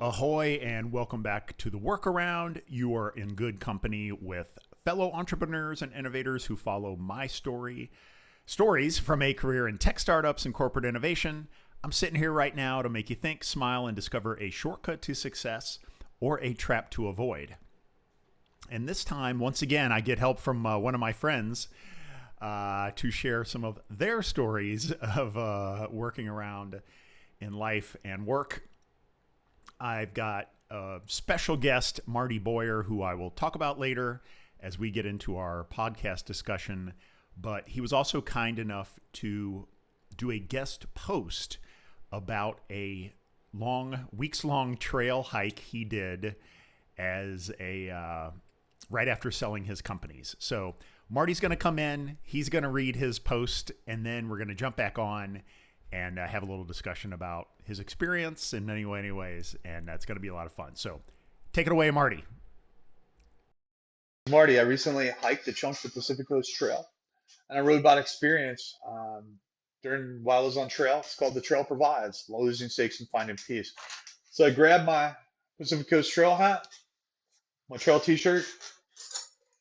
Ahoy and welcome back to the Workaround. You are in good company with fellow entrepreneurs and innovators who follow my stories from a career in tech startups and corporate innovation. I'm sitting here right now to make you think, smile, and discover a shortcut to success or a trap to avoid. And this time, once again, I get help from one of my friends to share some of their stories of working around in life and work. I've got a special guest, Marty Boyer, who I will talk about later as we get into our podcast discussion. But he was also kind enough to do a guest post about a weeks-long trail hike he did as right after selling his companies. So Marty's going to come in, he's going to read his post, and then we're going to jump back on and have a little discussion about his experience in many ways, and that's going to be a lot of fun. So take it away, Marty. Marty, I recently hiked a chunk of the Pacific Coast Trail, and I wrote about experience while I was on trail. It's called The Trail Provides, Losing Stakes and Finding Peace. So I grabbed my Pacific Coast Trail hat, my trail t-shirt,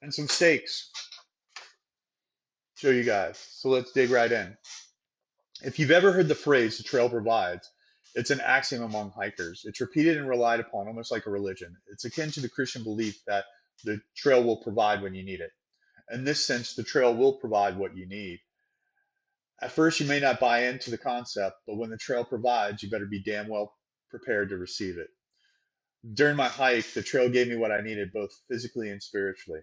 and some stakes. Show you guys. So let's dig right in. If you've ever heard the phrase, the trail provides, it's an axiom among hikers. It's repeated and relied upon almost like a religion. It's akin to the Christian belief that the trail will provide when you need it. In this sense, the trail will provide what you need. At first, you may not buy into the concept, but when the trail provides, you better be damn well prepared to receive it. During my hike, the trail gave me what I needed, both physically and spiritually.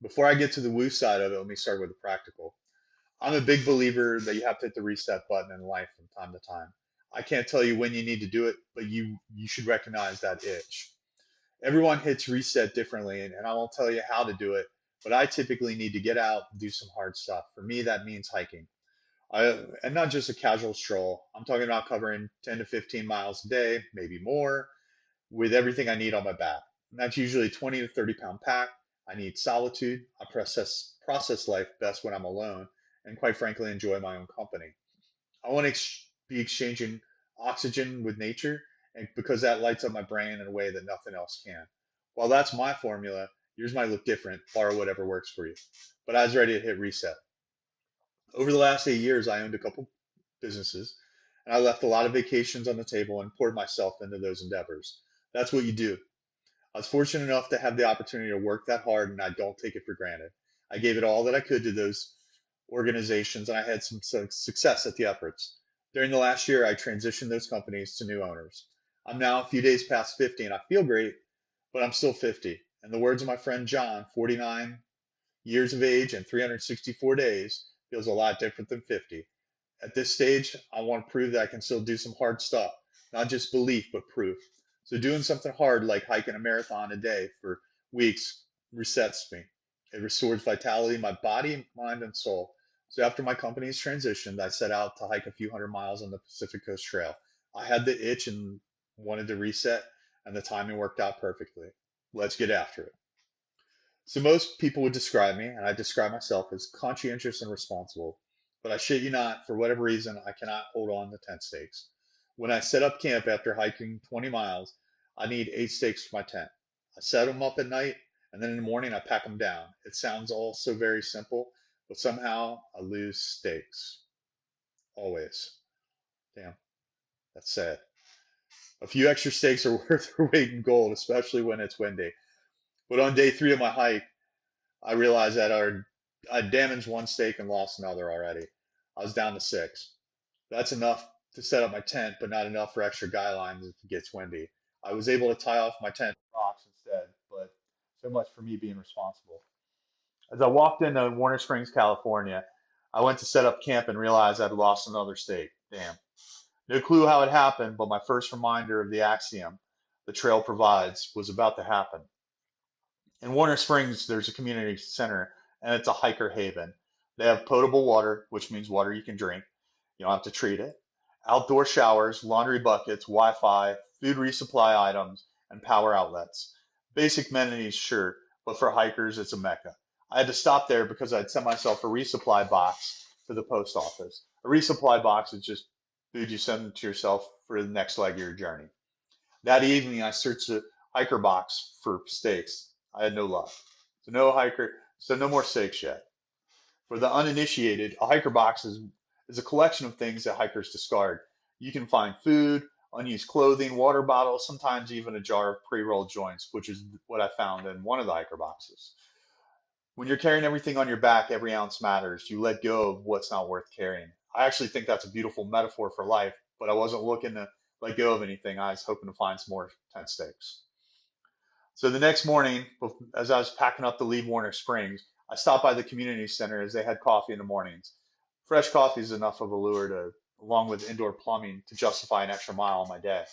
Before I get to the woo side of it, let me start with the practical. I'm a big believer that you have to hit the reset button in life from time to time. I can't tell you when you need to do it, but you should recognize that itch. Everyone hits reset differently, and I won't tell you how to do it, but I typically need to get out and do some hard stuff. For me, that means hiking. And not just a casual stroll. I'm talking about covering 10 to 15 miles a day, maybe more, with everything I need on my back. And that's usually 20 to 30-pound pack. I need solitude. I process life best when I'm alone, and quite frankly, enjoy my own company. I want to be exchanging oxygen with nature, and because that lights up my brain in a way that nothing else can. While that's my formula, yours might look different. Borrow whatever works for you. But I was ready to hit reset. Over the last 8 years, I owned a couple businesses, and I left a lot of vacations on the table and poured myself into those endeavors. That's what you do. I was fortunate enough to have the opportunity to work that hard, and I don't take it for granted. I gave it all that I could to those organizations, and I had some success at the efforts. During the last year, I transitioned those companies to new owners. I'm now a few days past 50, and I feel great, but I'm still 50. In the words of my friend John, 49 years of age and 364 days feels a lot different than 50. At this stage, I want to prove that I can still do some hard stuff, not just belief, but proof. So doing something hard like hiking a marathon a day for weeks resets me. It restores vitality in my body, mind, and soul. So after my company's transitioned, I set out to hike a few hundred miles on the Pacific Coast Trail. I had the itch and wanted to reset, and the timing worked out perfectly. Let's get after it. So most people would describe me, and I describe myself as conscientious and responsible. But I shit you not, for whatever reason, I cannot hold on to tent stakes. When I set up camp after hiking 20 miles, I need 8 stakes for my tent. I set them up at night, and then in the morning I pack them down. It sounds all so very simple, but somehow I lose stakes. Always. Damn, that's sad. A few extra stakes are worth their weight in gold, especially when it's windy. But on day 3 of my hike, I realized that I damaged one stake and lost another already. I was down to 6. That's enough to set up my tent, but not enough for extra guy lines if it gets windy. I was able to tie off my tent rocks instead, but so much for me being responsible. As I walked into Warner Springs, California, I went to set up camp and realized I'd lost another stake. Damn. No clue how it happened, but my first reminder of the axiom the trail provides was about to happen. In Warner Springs, there's a community center, and it's a hiker haven. They have potable water, which means water you can drink. You don't have to treat it. Outdoor showers, laundry buckets, Wi-Fi, food resupply items, and power outlets. Basic amenities, sure, but for hikers, it's a mecca. I had to stop there because I'd sent myself a resupply box to the post office. A resupply box is just food you send to yourself for the next leg of your journey. That evening, I searched the hiker box for steaks. I had no luck. So no more steaks yet. For the uninitiated, a hiker box is a collection of things that hikers discard. You can find food, unused clothing, water bottles, sometimes even a jar of pre-rolled joints, which is what I found in one of the hiker boxes. When you're carrying everything on your back, every ounce matters. You let go of what's not worth carrying. I actually think that's a beautiful metaphor for life, but I wasn't looking to let go of anything. I was hoping to find some more tent stakes. So the next morning, as I was packing up to leave Warner Springs, I stopped by the community center as they had coffee in the mornings. Fresh coffee is enough of a lure to, along with indoor plumbing, to justify an extra mile on my day.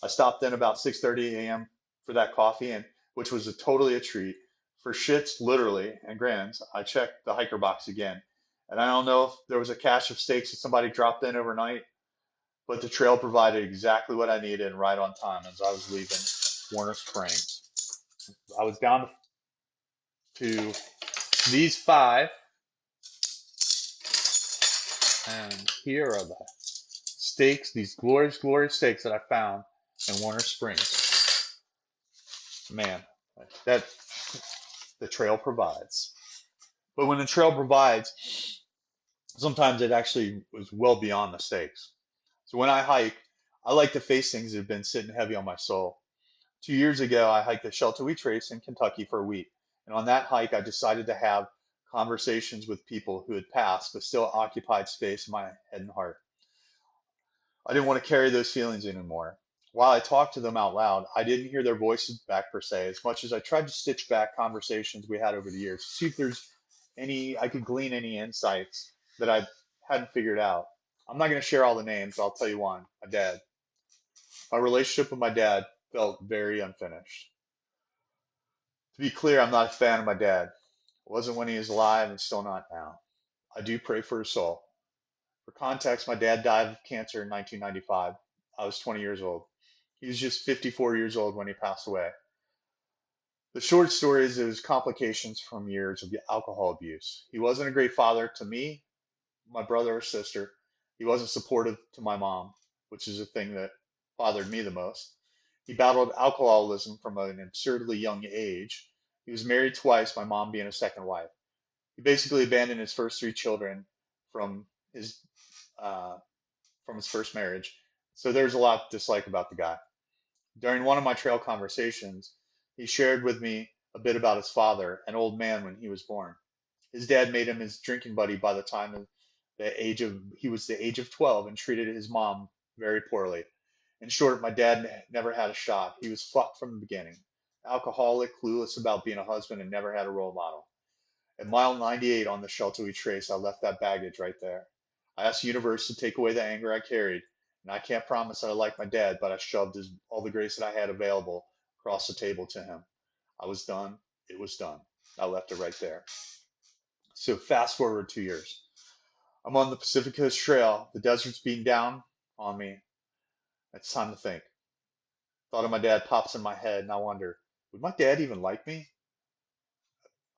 I stopped in about 6:30 a.m. for that coffee, and which was totally a treat. For shits, literally, and grins, I checked the hiker box again. And I don't know if there was a cache of steaks that somebody dropped in overnight, but the trail provided exactly what I needed right on time as I was leaving Warner Springs. I was down to these five, and here are the steaks, these glorious, glorious steaks that I found in Warner Springs. Man, that the trail provides. But when the trail provides, sometimes it actually was well beyond the steaks. So when I hike, I like to face things that have been sitting heavy on my soul. 2 years ago, I hiked the Sheltowee Trace in Kentucky for a week. And on that hike, I decided to have conversations with people who had passed but still occupied space in my head and heart. I didn't want to carry those feelings anymore. While I talked to them out loud, I didn't hear their voices back per se, as much as I tried to stitch back conversations we had over the years, see if there's I could glean any insights that I hadn't figured out. I'm not going to share all the names, but I'll tell you one, my dad. My relationship with my dad felt very unfinished. To be clear, I'm not a fan of my dad. I wasn't when he was alive and still not now. I do pray for his soul. For context, my dad died of cancer in 1995. I was 20 years old. He was just 54 years old when he passed away. The short story is it was complications from years of alcohol abuse. He wasn't a great father to me, my brother or sister. He wasn't supportive to my mom, which is the thing that bothered me the most. He battled alcoholism from an absurdly young age. He was married twice, my mom being a second wife. He basically abandoned his first three children from his uh, from his first marriage. So there's a lot to dislike about the guy. During one of my trail conversations, he shared with me a bit about his father, an old man when he was born. His dad made him his drinking buddy by the time of the age of he was the age of 12 and treated his mom very poorly. In short, my dad never had a shot. He was fucked from the beginning. Alcoholic, clueless about being a husband, and never had a role model. At mile 98 on the Sheltowee Trace, I left that baggage right there. I asked the universe to take away the anger I carried, and I can't promise that I like my dad, but I shoved all the grace that I had available across the table to him. I was done. It was done. I left it right there. So fast forward 2 years. I'm on the Pacific Coast Trail. The desert's beating down on me. It's time to think. Thought of my dad pops in my head, and I wonder, would my dad even like me?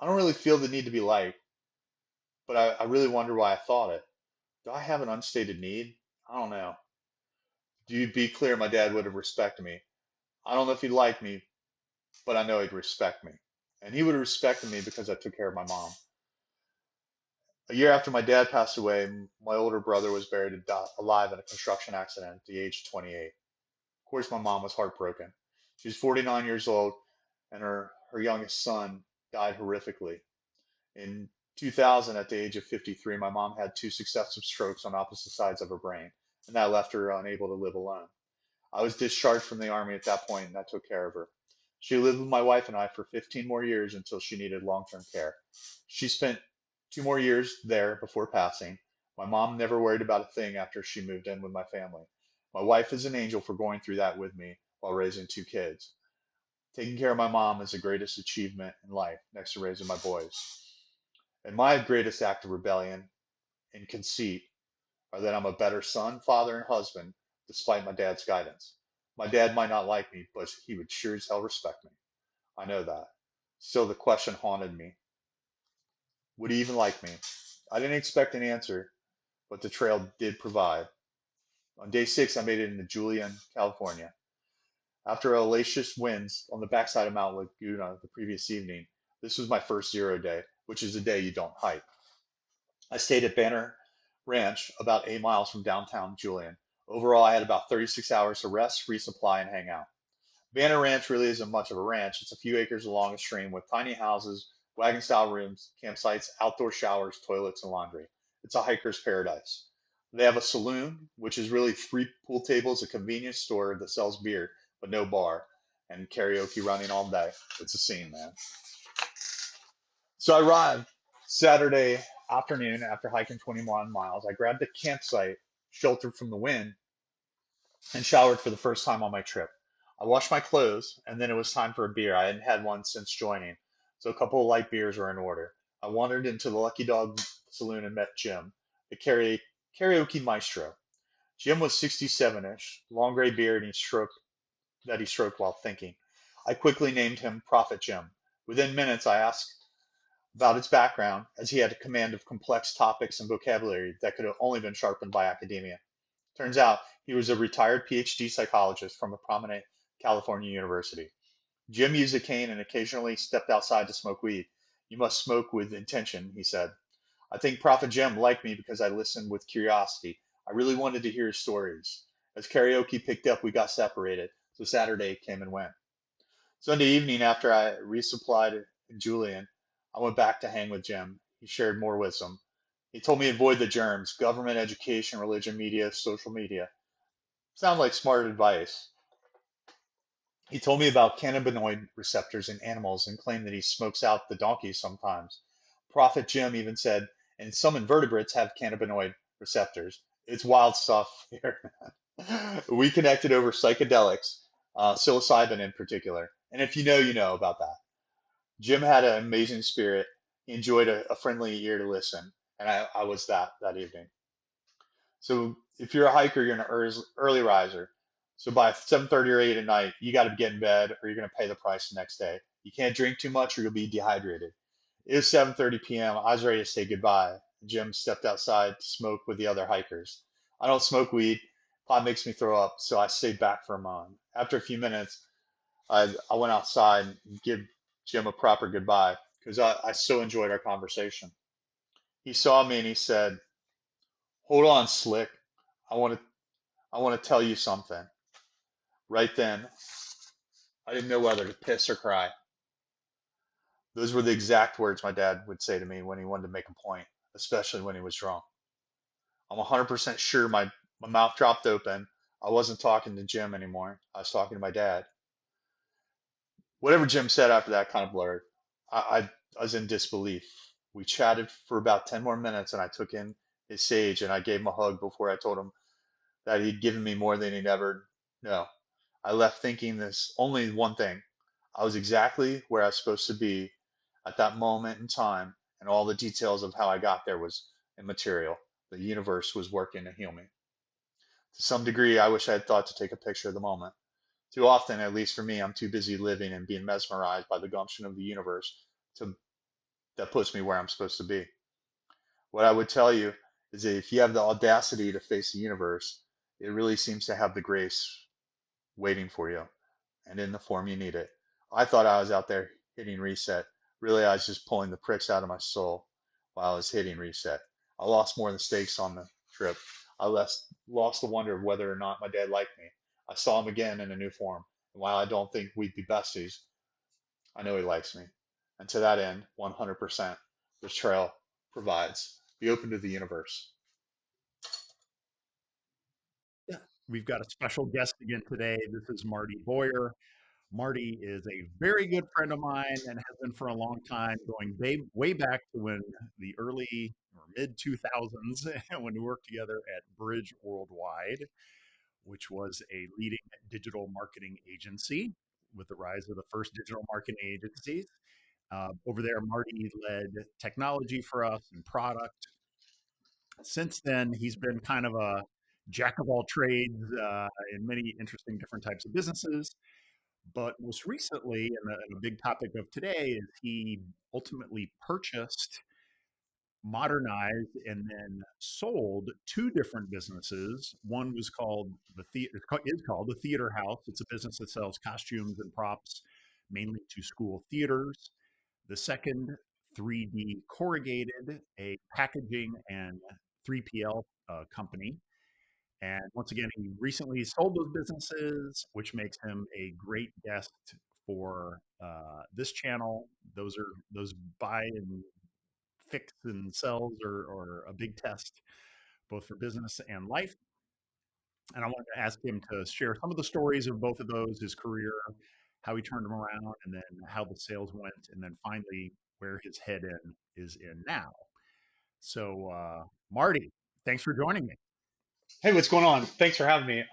I don't really feel the need to be liked, but I really wonder why I thought it. Do I have an unstated need? I don't know. Do you be clear? My dad would have respected me. I don't know if he'd like me, but I know he'd respect me. And he would have respected me because I took care of my mom. A year after my dad passed away, my older brother was buried alive in a construction accident at the age of 28. Of course, my mom was heartbroken. She was 49 years old, and her youngest son died horrifically. In 2000, at the age of 53, my mom had two successive strokes on opposite sides of her brain, and that left her unable to live alone. I was discharged from the Army at that point, and that took care of her. She lived with my wife and I for 15 more years until she needed long-term care. She spent 2 more years there before passing. My mom never worried about a thing after she moved in with my family. My wife is an angel for going through that with me while raising two kids. Taking care of my mom is the greatest achievement in life next to raising my boys. And my greatest act of rebellion and conceit are that I'm a better son, father, and husband despite my dad's guidance. My dad might not like me, but he would sure as hell respect me. I know that. Still, the question haunted me. Would he even like me? I didn't expect an answer, but the trail did provide. On day 6, I made it into Julian, California. After hellacious winds on the backside of Mount Laguna the previous evening, this was my first 0 day, which is a day you don't hike. I stayed at Banner Ranch, about 8 miles from downtown Julian. Overall, I had about 36 hours to rest, resupply, and hang out. Banner Ranch really isn't much of a ranch. It's a few acres along a stream with tiny houses, wagon style rooms, campsites, outdoor showers, toilets, and laundry. It's a hiker's paradise. They have a saloon, which is really three pool tables, a convenience store that sells beer, but no bar, and karaoke running all day. It's a scene, man. So I arrived Saturday afternoon after hiking 21 miles. I grabbed a campsite, sheltered from the wind, and showered for the first time on my trip. I washed my clothes, and then it was time for a beer. I hadn't had one since joining, so a couple of light beers were in order. I wandered into the Lucky Dog Saloon and met Jim, the karaoke maestro. Jim was 67-ish, long gray beard that he stroked while thinking. I quickly named him Prophet Jim. Within minutes, I asked about his background, as he had a command of complex topics and vocabulary that could have only been sharpened by academia. Turns out he was a retired PhD psychologist from a prominent California university. Jim used a cane and occasionally stepped outside to smoke weed. You must smoke with intention, he said. I think Prophet Jim liked me because I listened with curiosity. I really wanted to hear his stories. As karaoke picked up, we got separated, so Saturday came and went. Sunday evening, after I resupplied in Julian, I went back to hang with Jim. He shared more wisdom. He told me to avoid the germs, government, education, religion, media, social media. Sound like smart advice. He told me about cannabinoid receptors in animals and claimed that he smokes out the donkeys sometimes. Prophet Jim even said, and some invertebrates have cannabinoid receptors. It's wild stuff here. We connected over psychedelics, psilocybin in particular. And if you know, you know about that. Jim had an amazing spirit. He enjoyed a friendly ear to listen. And I was that evening. So if you're a hiker, you're an early riser. So by 7:30 or 8 at night, you got to get in bed or you're going to pay the price the next day. You can't drink too much or you'll be dehydrated. It was 7:30 p.m. I was ready to say goodbye. Jim stepped outside to smoke with the other hikers. I don't smoke weed. Pot makes me throw up, so I stayed back for a moment. After a few minutes, I went outside and give Jim a proper goodbye because I so enjoyed our conversation. He saw me and he said, "Hold on, Slick. I want to I want to tell you something." Right then, I didn't know whether to piss or cry. Those were the exact words my dad would say to me when he wanted to make a point, especially when he was drunk. I'm 100% sure my mouth dropped open. I wasn't talking to Jim anymore. I was talking to my dad. Whatever Jim said after that kind of blurred. I was in disbelief. We chatted for about 10 more minutes and I took in his sage and I gave him a hug before I told him that he'd given me more than he'd ever know. I left thinking this only one thing. I was exactly where I was supposed to be at that moment in time, and all the details of how I got there was immaterial. The universe was working to heal me. To some degree, I wish I had thought to take a picture of the moment. Too often, at least for me, I'm too busy living and being mesmerized by the gumption of the universe to, that puts me where I'm supposed to be. What I would tell you is that if you have the audacity to face the universe, it really seems to have the grace waiting for you and in the form you need it. I thought I was out there hitting reset. Really, I was just pulling the pricks out of my soul while I was hitting reset. I lost more than stakes on the trip. I lost the wonder of whether or not my dad liked me. I saw him again in a new form. And while I don't think we'd be besties, I know he likes me. And to that end, 100%, the trail provides. Be open to the universe. Yeah. We've got a special guest again today. This is Marty Boyer. Marty is a very good friend of mine and has been for a long time, going way back to when the early or mid 2000s when we worked together at Bridge Worldwide, which was a leading digital marketing agency with the rise of the first digital marketing agencies. Over there, Marty led technology for us and product. Since then, he's been kind of a jack of all trades in many interesting different types of businesses. But most recently, and a big topic of today, is he ultimately purchased modernized and then sold two different businesses. One was called the theater is called the Theater House. It's a business that sells costumes and props mainly to school theaters. The second, 3D Corrugated, a packaging and 3PL company. And once again, he recently sold those businesses, which makes him a great guest for this channel. Those buy and fix and sells are a big test, both for business and life. And I wanted to ask him to share some of the stories of both of those, his career, how he turned them around, and then how the sales went, and then finally where his head is in now. So, Marty, thanks for joining me. Hey, what's going on? Thanks for having me.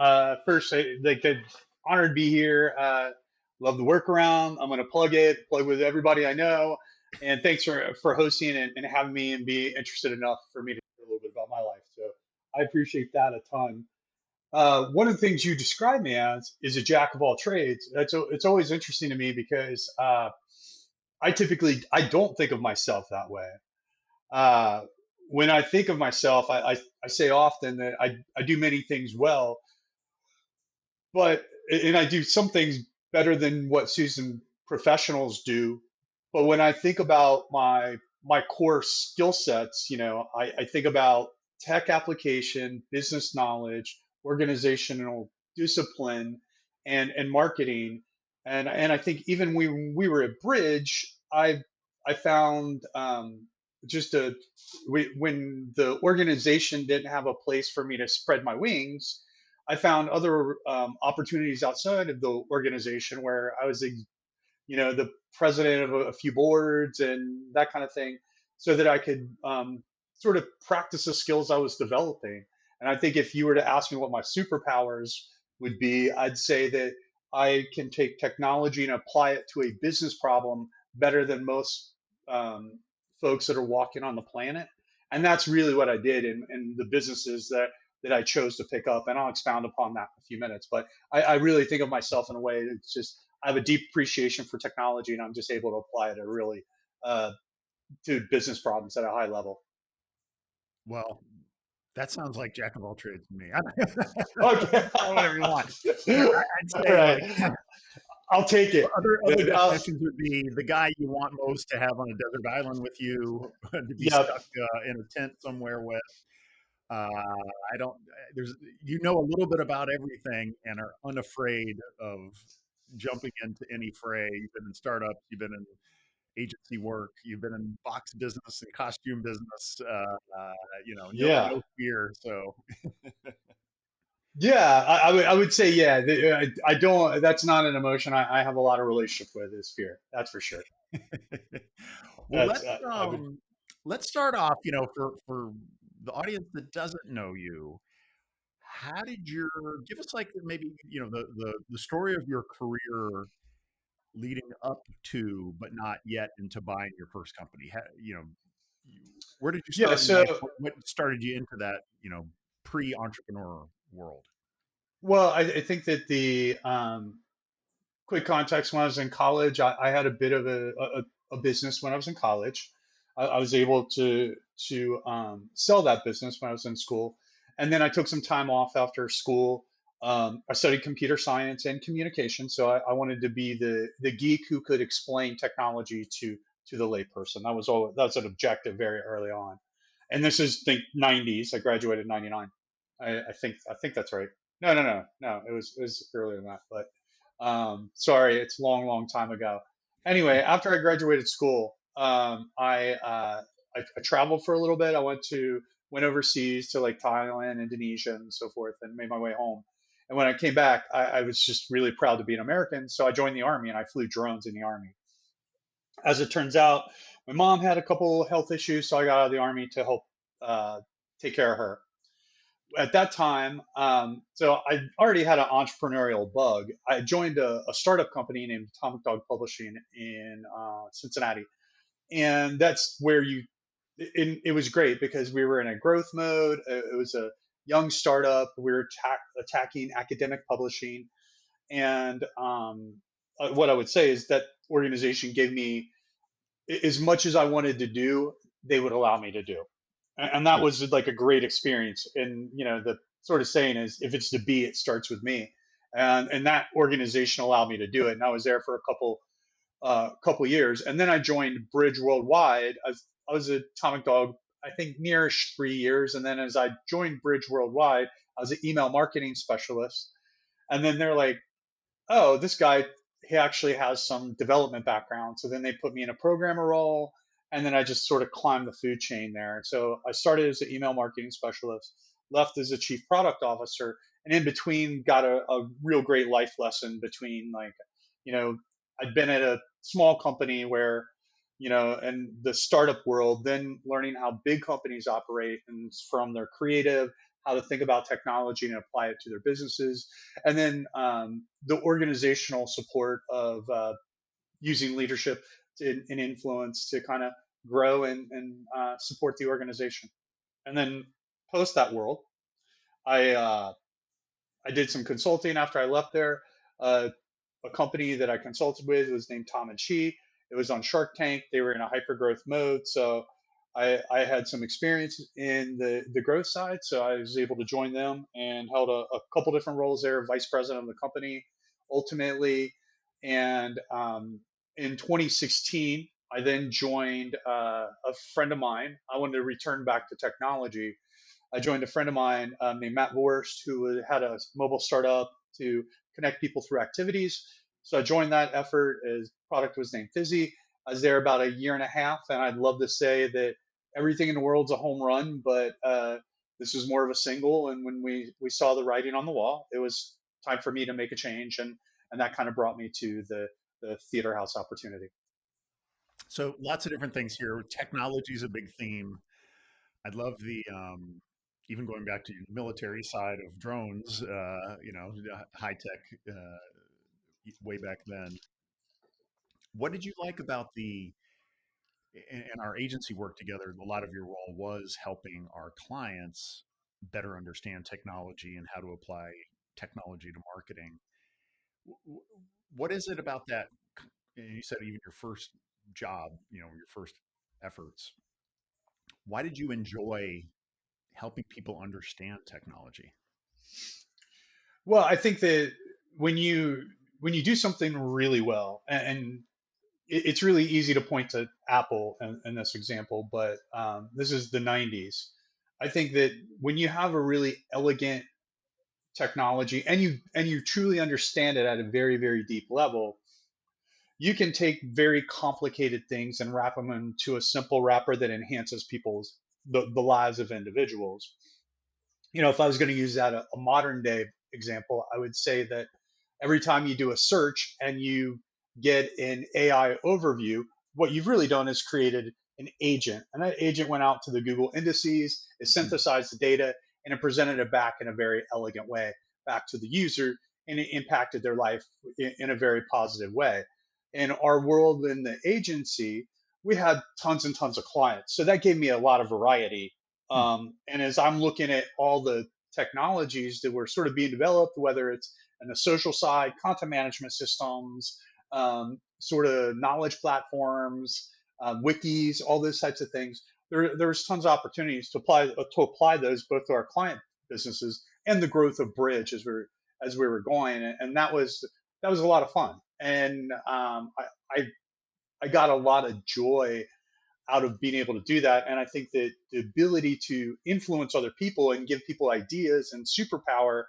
First, honored to be here. Love the workaround. I'm going to plug with everybody I know. And thanks for hosting and having me and be interested enough for me to hear a little bit about my life. So I appreciate that a ton. One of the things you describe me as is a jack of all trades. It's always interesting to me because I don't think of myself that way. Uh, when I think of myself, I say often that I do many things well, but and I do some things better than what seasoned professionals do. But when I think about my core skill sets, I think about tech application, business knowledge, organizational discipline, and marketing. And I think even when we were at Bridge, I found just a when the organization didn't have a place for me to spread my wings, I found other opportunities outside of the organization where I was, the president of a few boards and that kind of thing, so that I could sort of practice the skills I was developing. And I think if you were to ask me what my superpowers would be, I'd say that I can take technology and apply it to a business problem better than most folks that are walking on the planet. And that's really what I did in the businesses that I chose to pick up. And I'll expound upon that in a few minutes. But I really think of myself in a way that's just I have a deep appreciation for technology, and I'm just able to apply it uh, to business problems at a high level. Well, that sounds like jack of all trades to me. Okay. Whatever you want. I'd All say like right. I'll take it. other Good. definitions would be the guy you want most to have on a desert island with you, to be Yep. stuck in a tent somewhere with. Uh, I don't. There's a little bit about everything and are unafraid of jumping into any fray. You've been in startups, you've been in agency work, you've been in box business and costume business. Yeah. No fear. So, Yeah. I would say, yeah. I don't. That's not an emotion I have a lot of relationship with. Is fear. That's for sure. well, That's I would. let's start off. For the audience that doesn't know you, how did your give us like maybe the story of your career leading up to, but not yet into buying your first company? Where did you Yeah. start in So life? What started you into that, pre-entrepreneur world? well, I think that the quick context, when I was in college, I had a bit of a business when I was in college. I was able to sell that business when I was in school, and then I took some time off after school. I studied computer science and communication, so I wanted to be the geek who could explain technology to the layperson. That was an objective very early on, and this is think 90s. I graduated in 99. I think that's right. No. It was earlier than that, but sorry, it's a long, long time ago. Anyway, after I graduated school, I traveled for a little bit. Went overseas to like Thailand, Indonesia, and so forth, and made my way home. And when I came back, I was just really proud to be an American. So I joined the army and I flew drones in the army. As it turns out, my mom had a couple health issues, so I got out of the army to help take care of her. At that time, so I already had an entrepreneurial bug. I joined a startup company named Atomic Dog Publishing in Cincinnati, and that's where it was great because we were in a growth mode. It was a young startup. We were attacking academic publishing, and what I would say is that organization gave me as much as I wanted to do. they would allow me to do. And that Hmm. was like a great experience. And, the sort of saying is, if it's to be, it starts with me. And that organization allowed me to do it. And I was there for a couple years. And then I joined Bridge Worldwide. I was at Atomic Dog, I think, near 3 years. And then as I joined Bridge Worldwide, I was an email marketing specialist. And then they're like, oh, this guy, he actually has some development background. So then they put me in a programmer role. And then I just sort of climbed the food chain there. So I started as an email marketing specialist, left as a chief product officer, and in between got a real great life lesson between, like, you know, I'd been at a small company where, in the startup world, then learning how big companies operate and from their creative, how to think about technology and apply it to their businesses, and then the organizational support of using leadership and influence to kind of grow and support the organization. And then post that world, I uh, I did some consulting after I left there. Uh, a company that I consulted with was named Tom and She. It was on Shark Tank. They were in a hyper growth mode, so I had some experience in the growth side. So I was able to join them and held a couple different roles there, vice president of the company, ultimately. And in 2016, I then joined a friend of mine. I wanted to return back to technology. I joined a friend of mine named Matt Vorst, who had a mobile startup to connect people through activities. So I joined that effort. His product was named Fizzy. I was there about a year and a half, and I'd love to say that everything in the world's a home run, but this was more of a single. And when we saw the writing on the wall, it was time for me to make a change, and that kind of brought me to the theater house opportunity. So lots of different things here. Technology is a big theme. I'd love even going back to the military side of drones, high tech way back then. What did you like about and our agency work together? A lot of your role was helping our clients better understand technology and how to apply technology to marketing. What is it about that? And you said even your first job, your first efforts. Why did you enjoy helping people understand technology? Well, I think that when you do something really well, and it's really easy to point to Apple in this example, but this is the 90s. I think that when you have a really elegant technology and you truly understand it at a very, very deep level, you can take very complicated things and wrap them into a simple wrapper that enhances the lives of individuals. If I was going to use that a modern day example, I would say that every time you do a search and you get an AI overview, what you've really done is created an agent. And that agent went out to the Google indices, it Mhm. synthesized the data, and it presented it back in a very elegant way back to the user, and it impacted their life in a very positive way. In our world in the agency, we had tons and tons of clients. So that gave me a lot of variety, Hmm. and as I'm looking at all the technologies that were sort of being developed, whether it's on the social side, content management systems, sort of knowledge platforms, wikis, all those types of things, there's tons of opportunities to apply those both to our client businesses and the growth of Bridge as we were going, and that was a lot of fun, and I got a lot of joy out of being able to do that. And I think that the ability to influence other people and give people ideas and superpower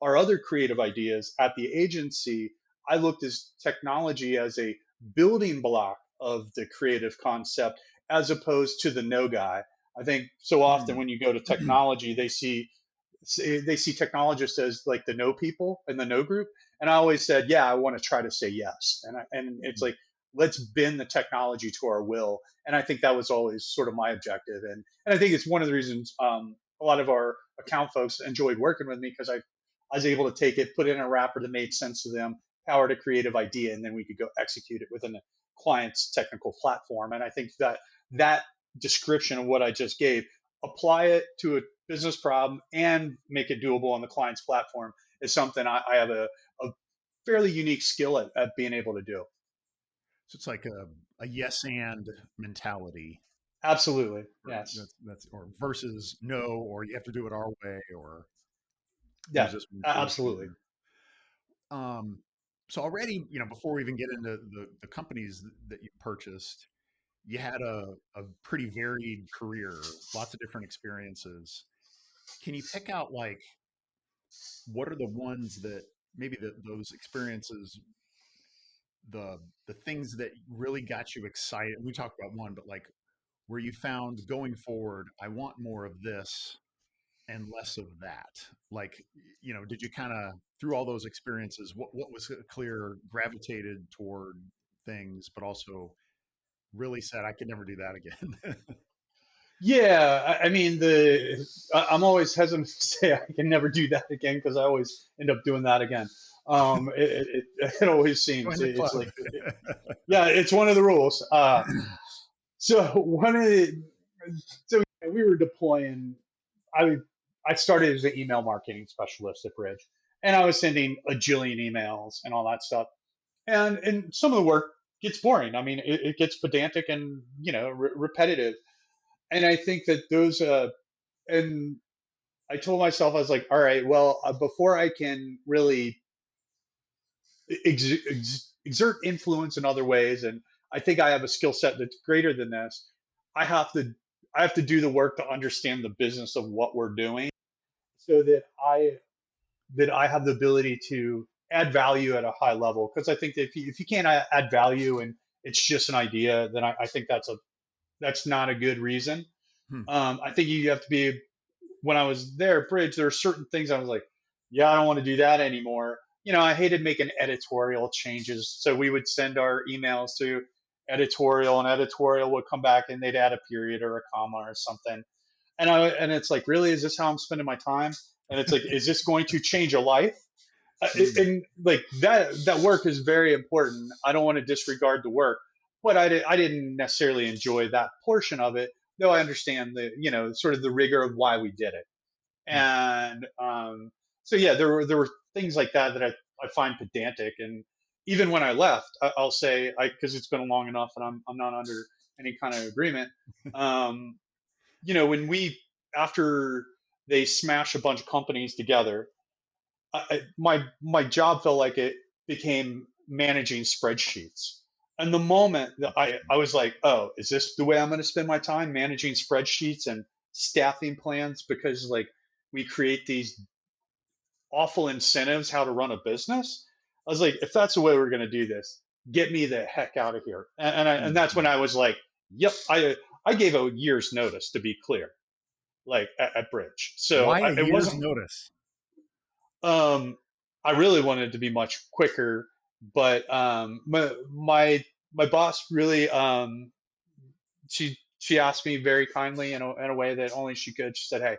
our other creative ideas at the agency, I looked at technology as a building block of the creative concept as opposed to the no guy. I think so often Hmm. when you go to technology, they see technologists as like the no people and the no group. And I always said, yeah, I want to try to say yes. And it's like, let's bend the technology to our will. And I think that was always sort of my objective. And I think it's one of the reasons a lot of our account folks enjoyed working with me, because I was able to take it, put it in a wrapper that made sense to them, powered a creative idea, and then we could go execute it within the client's technical platform. And I think that description of what I just gave, apply it to a business problem and make it doable on the client's platform, is something I have a fairly unique skill at being able to do. So it's like a yes and mentality. Absolutely. Or Yes. that's or versus no, or you have to do it our way, or Yeah. use this one first. Absolutely. Um, so already, before we even get into the companies that you purchased, you had a pretty varied career, lots of different experiences. Can you pick out like what are the ones that maybe those experiences, the things that really got you excited? We talked about one, but like where you found going forward, I want more of this and less of that. Like, did you kind of through all those experiences, what was clear gravitated toward things, but also really said, I could never do that again. Yeah, I mean I'm always hesitant to say I can never do that again because I always end up doing that again. It always Join seems the it's club. like yeah, it's one of the rules. So one of the so we were deploying. I I started as an email marketing specialist at Bridge, and I was sending a jillion emails and all that stuff. And some of the work gets boring. I mean, it gets pedantic and repetitive. And I think that those and I told myself I was like, all right, well, before I can really exert influence in other ways, and I think I have a skill set that's greater than this. I have to I have to do the work to understand the business of what we're doing, so that I have the ability to add value at a high level. Because I think that if you can't add value and it's just an idea, then I think that's not a good reason. Hmm. I think you have to be when I was there at Bridge, there are certain things I was like, yeah, I don't want to do that anymore. I hated making editorial changes. So we would send our emails to editorial, and editorial would come back and they'd add a period or a comma or something. And it's like, really, is this how I'm spending my time? And it's like, is this going to change a life? Hmm. And like that work is very important. I don't want to disregard the work, but I didn't necessarily enjoy that portion of it, though I understand the sort of the rigor of why we did it. Hmm. And so yeah, there were things like that I find pedantic. And even when I left, I'll say, because it's been long enough and I'm not under any kind of agreement. Um, when we after they smash a bunch of companies together, my job felt like it became managing spreadsheets. And the moment that I was like, oh, is this the way I'm going to spend my time, managing spreadsheets and staffing plans? Because like we create these awful incentives how to run a business. I was like, if that's the way we're going to do this, get me the heck out of here. And that's when Hmm. I was like, yep, I gave a year's notice, to be clear, like at Bridge. So Why a it year's wasn't. notice? Um, I really wanted it to be much quicker, but my boss really she asked me very kindly in a way that only she could. She said, "Hey,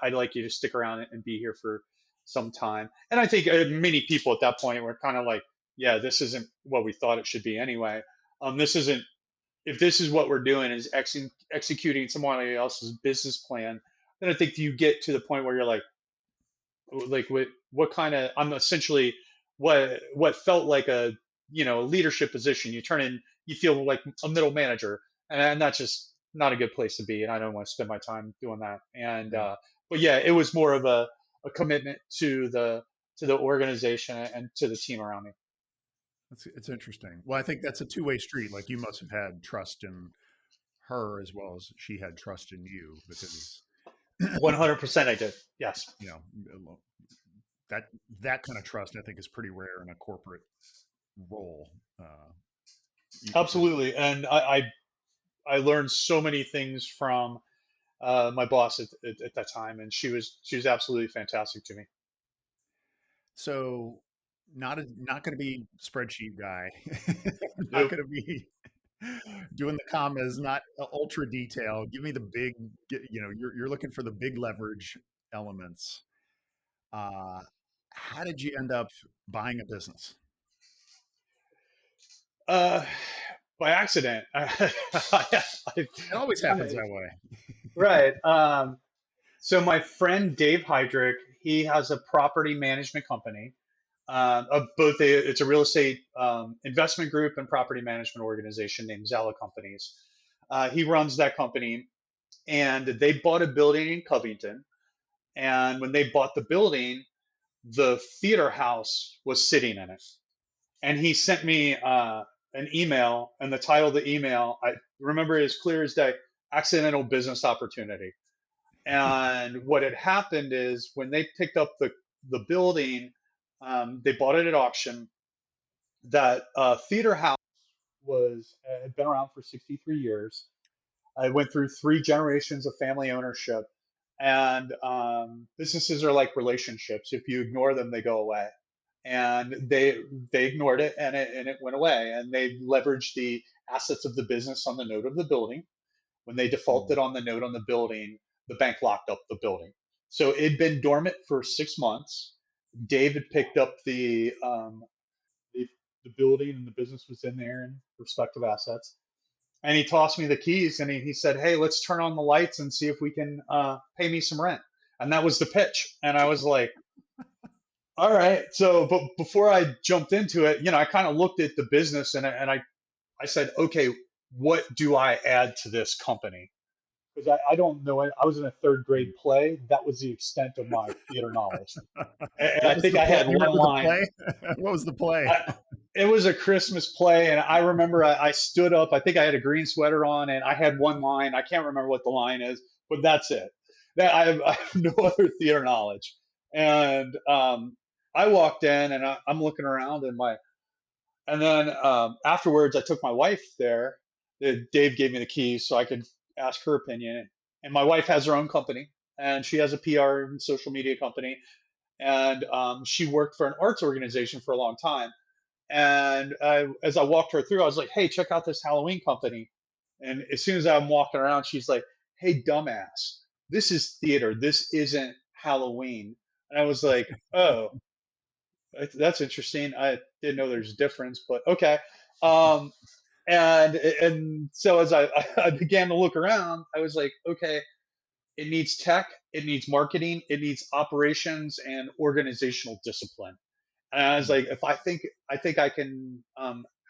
I'd like you to stick around and be here for some time." And I think many people at that point were kind of like, "Yeah, this isn't what we thought it should be anyway. This isn't if this is what we're doing is executing somebody else's business plan." Then I think you get to the point where you're like what kind of I'm essentially what felt like a leadership position you turn in you feel like a middle manager, and that's just not a good place to be, and I don't want to spend my time doing that. And Yeah. but yeah, it was more of a commitment to the organization and to the team around me. It's interesting. Well, I think that's a two-way street. Like you must have had trust in her as well as she had trust in you because 100% I did. Yes. you know that that kind of trust I think is pretty rare in a corporate role. You, Absolutely. And I learned so many things from my boss at that time, and she was absolutely fantastic to me. so not going to be spreadsheet guy, not Nope. going to be doing the commas, not ultra detail. Give me the big, you're looking for the big leverage elements. Uh, how did you end up buying a business? Uh, by accident. I It always kind happens of that way. right. So my friend Dave Heydrich, he has a property management company. It's a real estate investment group and property management organization named Zala Companies. He runs that company, and they bought a building in Covington. And when they bought the building, the theater house was sitting in it. And he sent me an email, and the title of the email, I remember it as clear as day: accidental business opportunity. And what had happened is when they picked up the building, they bought it at auction. That theater house was had been around for 63 years. I went through three generations of family ownership, and businesses are like relationships. If you ignore them, they go away. And they ignored it, and it went away. And they leveraged the assets of the business on the note of the building. When they Mm. defaulted on the note on the building, the bank locked up the building. So it'd been dormant for 6 months. David picked up the, the building, and the business was in there and respective assets. And he tossed me the keys, and he said, "Hey, let's turn on the lights and see if we can pay me some rent." And that was the pitch. And I was like, all right. So, but before I jumped into it, I kind of looked at the business, and I said, okay, what do I add to this company? Because I don't know it. I was in a third grade Mm. play. That was the extent of my theater knowledge. And What I was think the I play? had You one remember the line. play? What was the play? I, it was a Christmas play, and I remember I stood up. I think I had a green sweater on, and I had one line. I can't remember what the line is, but that's it. That I have no other theater knowledge. And I walked in, and I'm looking around, and then afterwards, I took my wife there. Dave gave me the keys so I could ask her opinion. And my wife has her own company, and she has a PR and social media company, and she worked for an arts organization for a long time. And as I walked her through, I was like, "Hey, check out this Halloween company." And as soon as I'm walking around, she's like, "Hey, dumbass, this is theater. This isn't Halloween." And I was like, "Oh, that's interesting. I didn't know there's a difference, but okay." Um, and so as I began to look around, I was like, "Okay, it needs tech, it needs marketing, it needs operations and organizational discipline." And I was Mm. like, if I think I can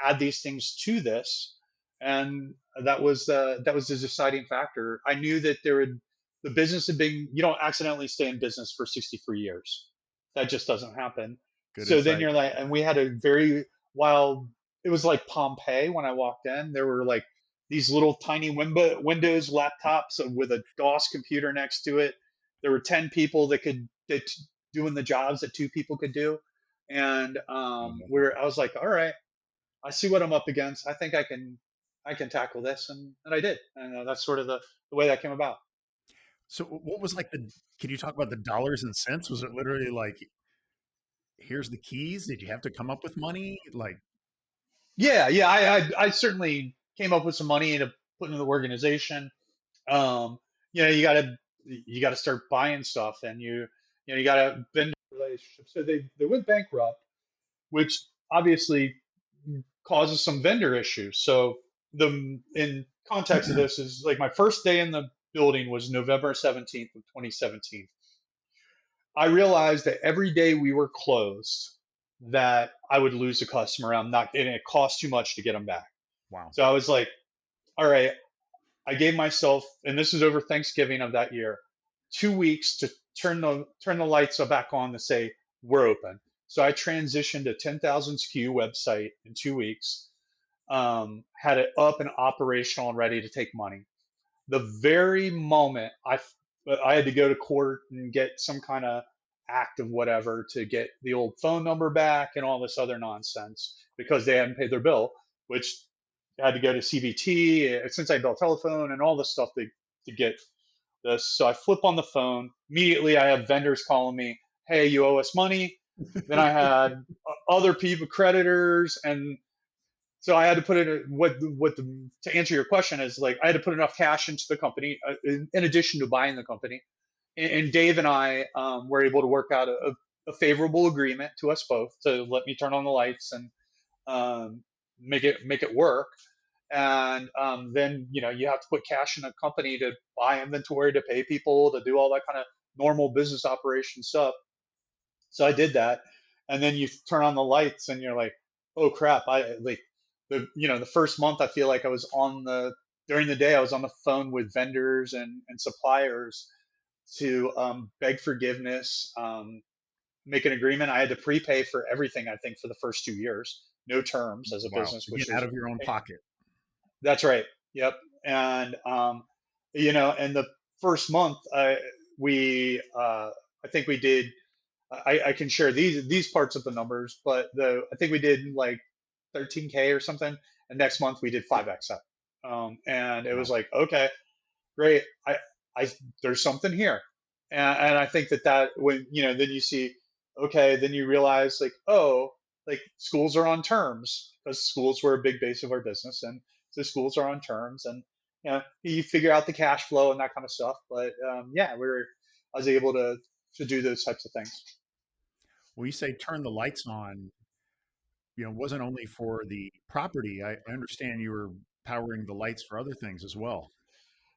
add these things to this, and that was the deciding factor. I knew that the business had been. You don't accidentally stay in business for 63 years. That just doesn't happen. Good So then insight. you're like, and we had a very while. It was like Pompeii when I walked in. There were like these little tiny Windows laptops with a DOS computer next to it. There were 10 people that doing the jobs that two people could do. And where I was like, all right, I see what I'm up against. I think I can tackle this, and I did, and that's sort of the way that came about. So what was like the can you talk about the dollars and cents? Was it literally like, here's the keys? Did you have to come up with money? Like, Yeah, yeah, I certainly came up with some money to put into the organization. Um, you got to start buying stuff, and you got to vendor relationships. So they went bankrupt, which obviously causes some vendor issues. So the in context of this is like my first day in the building was November 17th of 2017. I realized that every day we were closed, that I would lose a customer. I'm not, and it cost too much to get them back. wow. So I was like, all right, I gave myself, and this is over Thanksgiving of that year, 2 weeks to turn the lights back on to say we're open. So I transitioned a 10,000 SKU website in 2 weeks, had it up and operational and ready to take money. The very moment I had to go to court and get some kind of act of whatever to get the old phone number back and all this other nonsense because they hadn't paid their bill, which I had to go to CBT, since I built telephone and all this stuff to get this. So I flip on the phone. Immediately, I have vendors calling me, "Hey, you owe us money." Then I had other people, creditors, and so I had to put it to answer your question is like I had to put enough cash into the company in addition to buying the company. And Dave and I were able to work out a favorable agreement to us both to let me turn on the lights and make it work. And then you have to put cash in a company to buy inventory, to pay people, to do all that kind of normal business operation stuff. So I did that, and then you turn on the lights, and you're like, "Oh crap!" I like the first month I feel like I was on during the day, I was on the phone with vendors and suppliers to beg forgiveness, make an agreement. I had to prepay for everything, I think, for the first 2 years, no terms as a Wow. business, Again, which out was, of your own pocket. that's right. Yep. And, in the first month, I think we did, I can share these parts of the numbers, but I think we did like 13K or something. And next month we did 5X up. And it was Wow. like, okay, great. I there's something here, and I think that when then you see, okay, then you realize like, oh, like schools are on terms because schools were a big base of our business, and so schools are on terms, and you figure out the cash flow and that kind of stuff. But yeah, I was able to do those types of things. Well, you say turn the lights on, wasn't only for the property. I understand you were powering the lights for other things as well.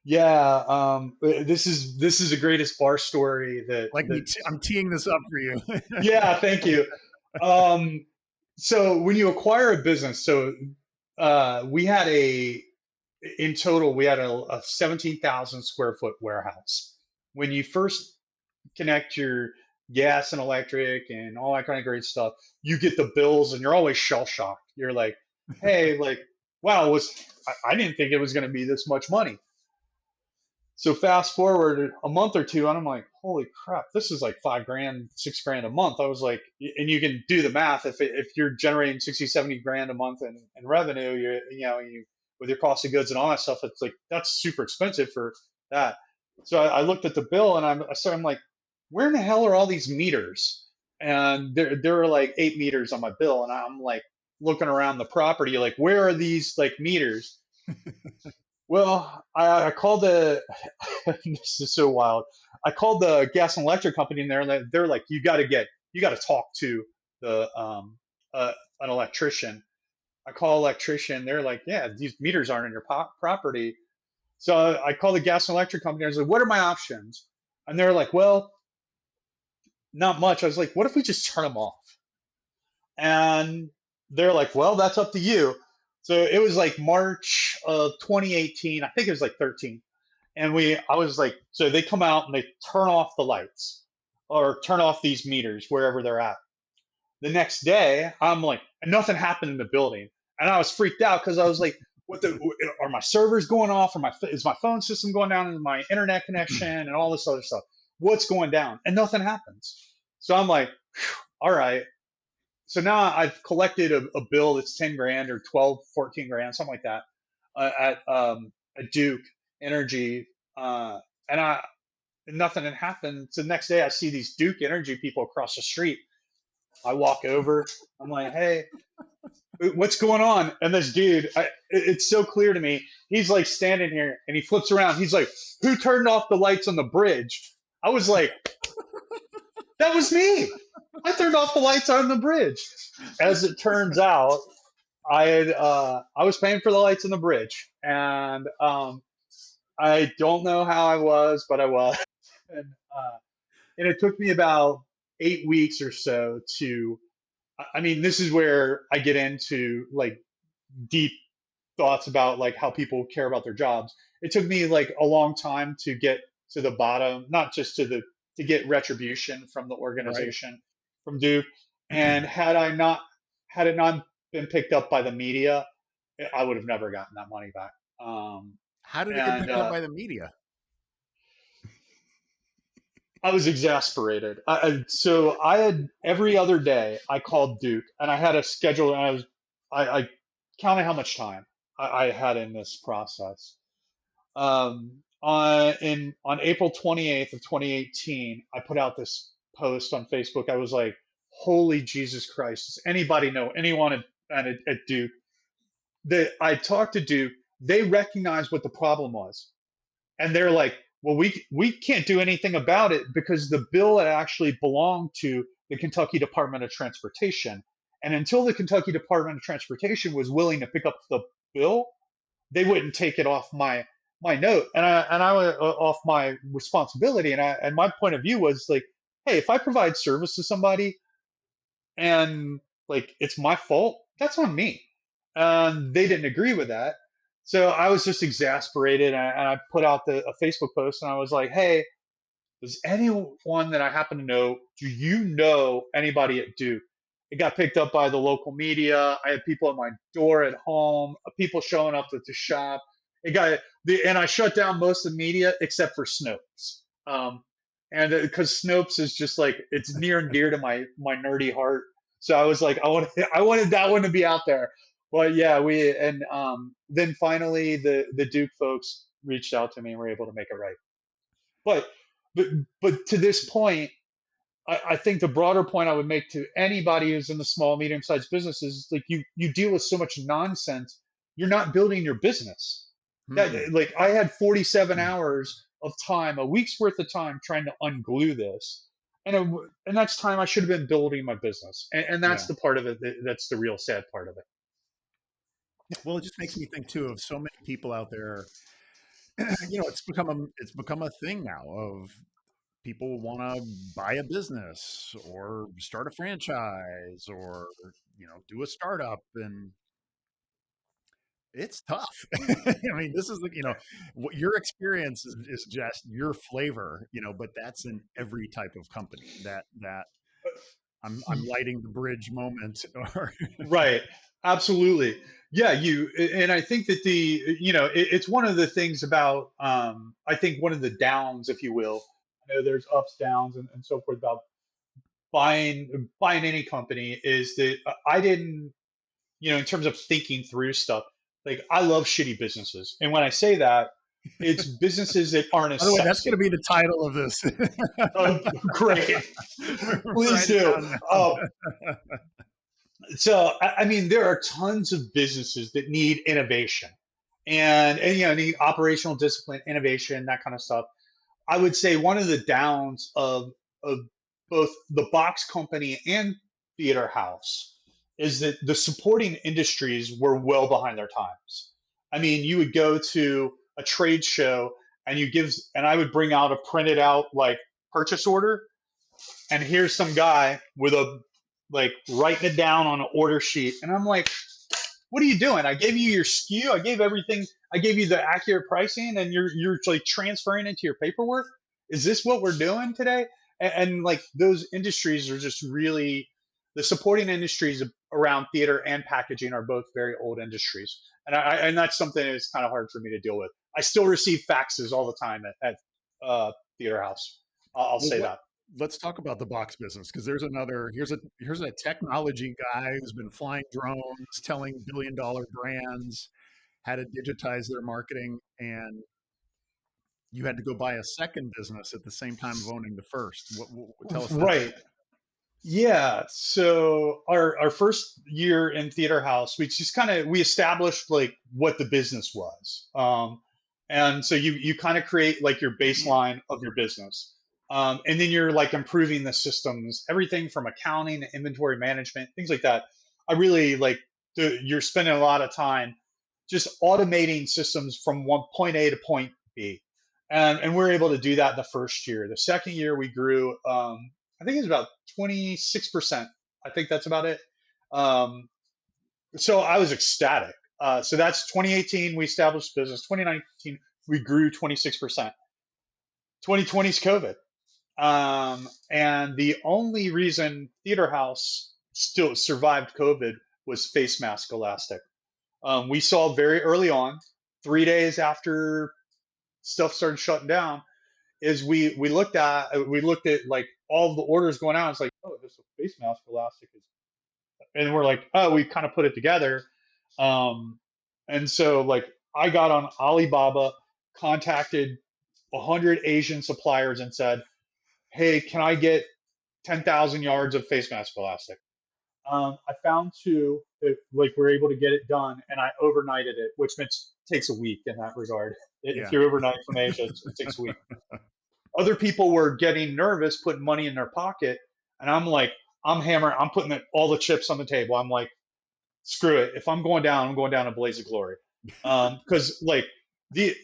Yeah, this is the greatest bar story Like that I'm teeing this up for you. yeah, thank you. Um, so when you acquire a business, so we had in total, we had a 17,000 square foot warehouse. When you first connect your gas and electric and all that kind of great stuff, you get the bills and you're always shell shocked. You're like, hey, like, wow, I didn't think it was going to be this much money. So fast forward a month or two, and I'm like, holy crap, this is like 5 grand, 6 grand a month. I was like, and you can do the math. If you're generating 60, 70 grand a month in revenue, you with your cost of goods and all that stuff, it's like, that's super expensive for that. So I looked at the bill and I'm like, where in the hell are all these meters? And there are like 8 meters on my bill. And I'm like looking around the property, like, where are these like meters? Well, I called this is so wild. I called the gas and electric company, and they're like, you got to talk to the an electrician. I call electrician. They're like, yeah, these meters aren't in your property. So I called the gas and electric company. I was like, what are my options? And they're like, well, not much. I was like, what if we just turn them off? And they're like, well, that's up to you. So it was like March of 2018. I think it was like 13. And I was like, so they come out and they turn off the lights or turn off these meters wherever they're at. The next day, I'm like, and nothing happened in the building. And I was freaked out because I was like, are my servers going off? Is my phone system going down? Is my internet connection and all this other stuff? What's going down? And nothing happens. So I'm like, all right. So now I've collected a bill that's 10 grand or 12, 14 grand, something like that, at Duke Energy. And nothing had happened. So the next day I see these Duke Energy people across the street. I walk over. I'm like, hey, what's going on? And this dude, it's so clear to me. He's like standing here and he flips around. He's like, who turned off the lights on the bridge? I was like, that was me. I turned off the lights on the bridge. As it turns out, I was paying for the lights on the bridge, and I don't know how I was, but I was. And, and it took me about 8 weeks or so to. I mean, this is where I get into like deep thoughts about like how people care about their jobs. It took me like a long time to get to the bottom, not just to get retribution from the Right. organization, from Duke. And had it not been picked up by the media, I would have never gotten that money back. How did it get And picked up by the media? I was exasperated. So I had every other day I called Duke, and I had a schedule, and I counted how much time I had in this process. On April 28th of 2018, I put out this post on Facebook. I was like, "Holy Jesus Christ! Does anybody know anyone at Duke?" I talked to Duke. They recognized what the problem was, and they're like, well, we can't do anything about it because the bill had actually belonged to the Kentucky Department of Transportation, and until the Kentucky Department of Transportation was willing to pick up the bill, they wouldn't take it off my note, and I off my responsibility, and my point of view was like, hey, if I provide service to somebody and like it's my fault, that's on me. And they didn't agree with that. So I was just exasperated, and I put out a Facebook post, and I was like, "Hey, does anyone that I happen to know, do you know anybody at Duke?" It got picked up by the local media. I had people at my door at home, people showing up at the shop. And I shut down most of the media except for Snopes. And because Snopes is just like, it's near and dear to my nerdy heart. So I was like, I wanted that one to be out there. But yeah, then finally the Duke folks reached out to me and were able to make it right. But but but to this point, I think the broader point I would make to anybody who's in the small, medium sized businesses is like you deal with so much nonsense, you're not building your business. Hmm. That like I had 47 hours of time, a week's worth of time trying to unglue this. And that's time I should have been building my business. And that's Yeah. the part of it that's the real sad part of it. Well, it just makes me think too of so many people out there. It's become a thing now of people want to buy a business or start a franchise or do a startup, and it's tough. I mean, this is what your experience is just your flavor, but that's in every type of company that I'm lighting the bridge moment. Or Right. Absolutely. Yeah, and I think that it's one of the things about, I think one of the downs, if you will. I know there's ups, downs, and so forth about buying any company is that I didn't, in terms of thinking through stuff, like I love shitty businesses. And when I say that, it's businesses that aren't by the way, that's going to assessing. be the title of this. Oh, great. Please Write it do. down Uh, now. So, I mean, there are tons of businesses that need innovation and need operational discipline, innovation, that kind of stuff. I would say one of the downs of both the box company and theater house is that the supporting industries were well behind their times. I mean, you would go to a trade show and I would bring out a printed out like purchase order, and here's some guy with a like writing it down on an order sheet, and I'm like, what are you doing? I gave you your SKU, I gave everything, I gave you the accurate pricing, and you're like transferring it to your paperwork. Is this what we're doing today? And like those industries are just really, the supporting industries around theater and packaging are both very old industries, and that's something that's kind of hard for me to deal with. I still receive faxes all the time at theater house. I'll Well, say that. let's talk about the box business, because here's a technology guy who's been flying drones, telling billion-dollar brands how to digitize their marketing, and you had to go buy a second business at the same time of owning the first. Tell us that Right. story. Yeah. So our first year in theater house, we just kind of we established like what the business was. And so you kind of create like your baseline of your business. And then you're like improving the systems, everything from accounting to inventory management, things like that. I really like you're spending a lot of time just automating systems from one point A to point B. And we're able to do that in the first year. The second year we grew, I think it's about 26%. I think that's about it. Um, so I was ecstatic. So that's 2018, we established business. 2019, we grew 26%. 2020 is COVID. And the only reason Theater House still survived COVID was face mask elastic. We saw very early on, 3 days after stuff started shutting down, is we looked at like all of the orders going out. It's like, oh, this face mask elastic is, and we're like, oh, we kind of put it together. Um, and so like I got on Alibaba, contacted 100 Asian suppliers and said, hey, can I get 10,000 yards of face mask elastic? I found two that like we're able to get it done, and I overnighted it, which takes a week in that regard. If Yeah. you're overnight from Asia, it takes a week. Other people were getting nervous, putting money in their pocket, and I'm like, I'm hammering, I'm putting all the chips on the table. I'm like, screw it. If I'm going down, I'm going down a blaze of glory. Because like the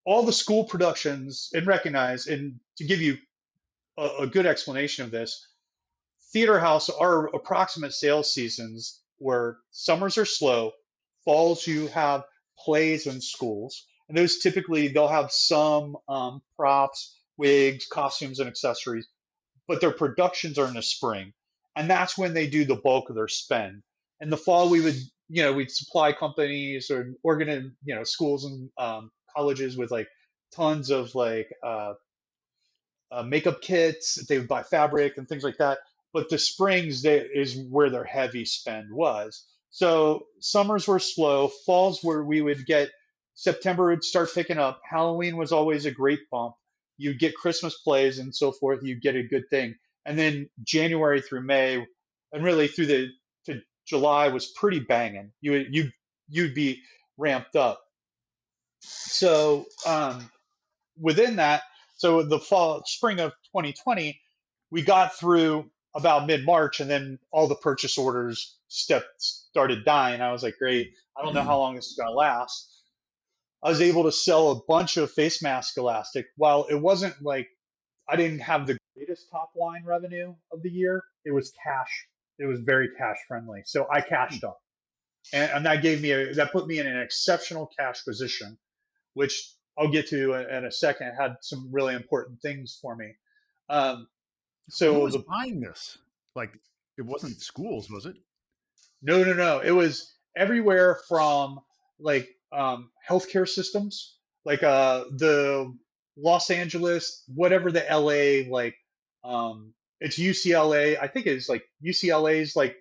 all the school productions, and recognize, and to give you a good explanation of this, theater house, our approximate sales seasons where summers are slow, falls you have plays in schools, and those typically they'll have some props, wigs, costumes, and accessories, but their productions are in the spring, and that's when they do the bulk of their spend. In the fall, we would, we'd supply companies or schools and colleges with like tons of like makeup kits. They would buy fabric and things like that. But the springs is where their heavy spend was. So summers were slow. Falls where we would get September would start picking up. Halloween was always a great bump. You'd get Christmas plays and so forth. You'd get a good thing. And then January through May, and really through to July was pretty banging. You'd be ramped up. So within that, so the spring of 2020, we got through about mid-March, and then all the purchase orders started dying. I was like, great, I don't know how long this is going to last. I was able to sell a bunch of face mask elastic. While it wasn't like I didn't have the greatest top line revenue of the year, it was cash. It was very cash friendly. So I cashed up. And that put me in an exceptional cash position, which I'll get to in a second. It had some really important things for me. Who was buying this? Like, it wasn't schools, was it? No. It was everywhere from like healthcare systems, like the Los Angeles, whatever the LA, like it's UCLA. I think it's like UCLA's like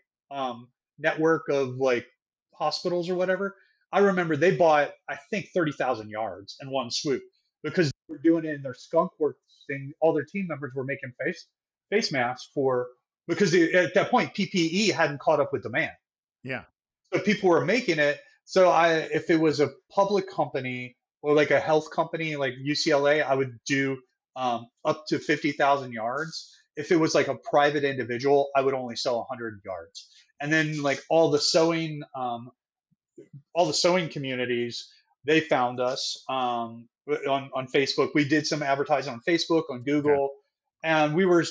network of like hospitals or whatever. I remember they bought, I think, 30,000 yards in one swoop because they were doing it in their skunk works thing. All their team members were making face masks because at that point PPE hadn't caught up with demand. Yeah. So people were making it. So if it was a public company or like a health company like UCLA, I would do up to 50,000 yards. If it was like a private individual, I would only sell 100 yards. And then like all the sewing communities, they found us on Facebook. We did some advertising on Facebook, on Google, and we were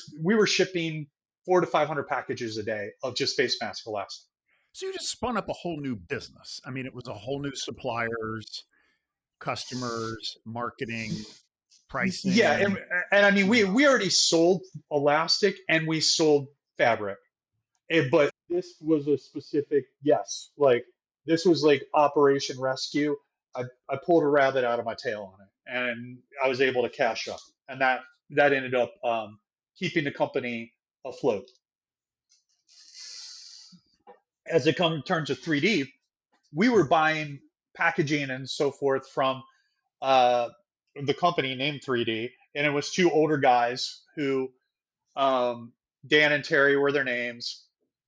shipping 400 to 500 packages a day of just face mask elastic. So you just spun up a whole new business. I mean, it was a whole new suppliers, customers, marketing, pricing. Yeah, and I mean, we already sold elastic and we sold fabric, but this was a specific, yes, like this was like Operation Rescue. I pulled a rabbit out of my tail on it, and I was able to cash up, and that ended up keeping the company afloat. As it turns to 3D, we were buying packaging and so forth from the company named 3D, and it was two older guys who, Dan and Terry were their names.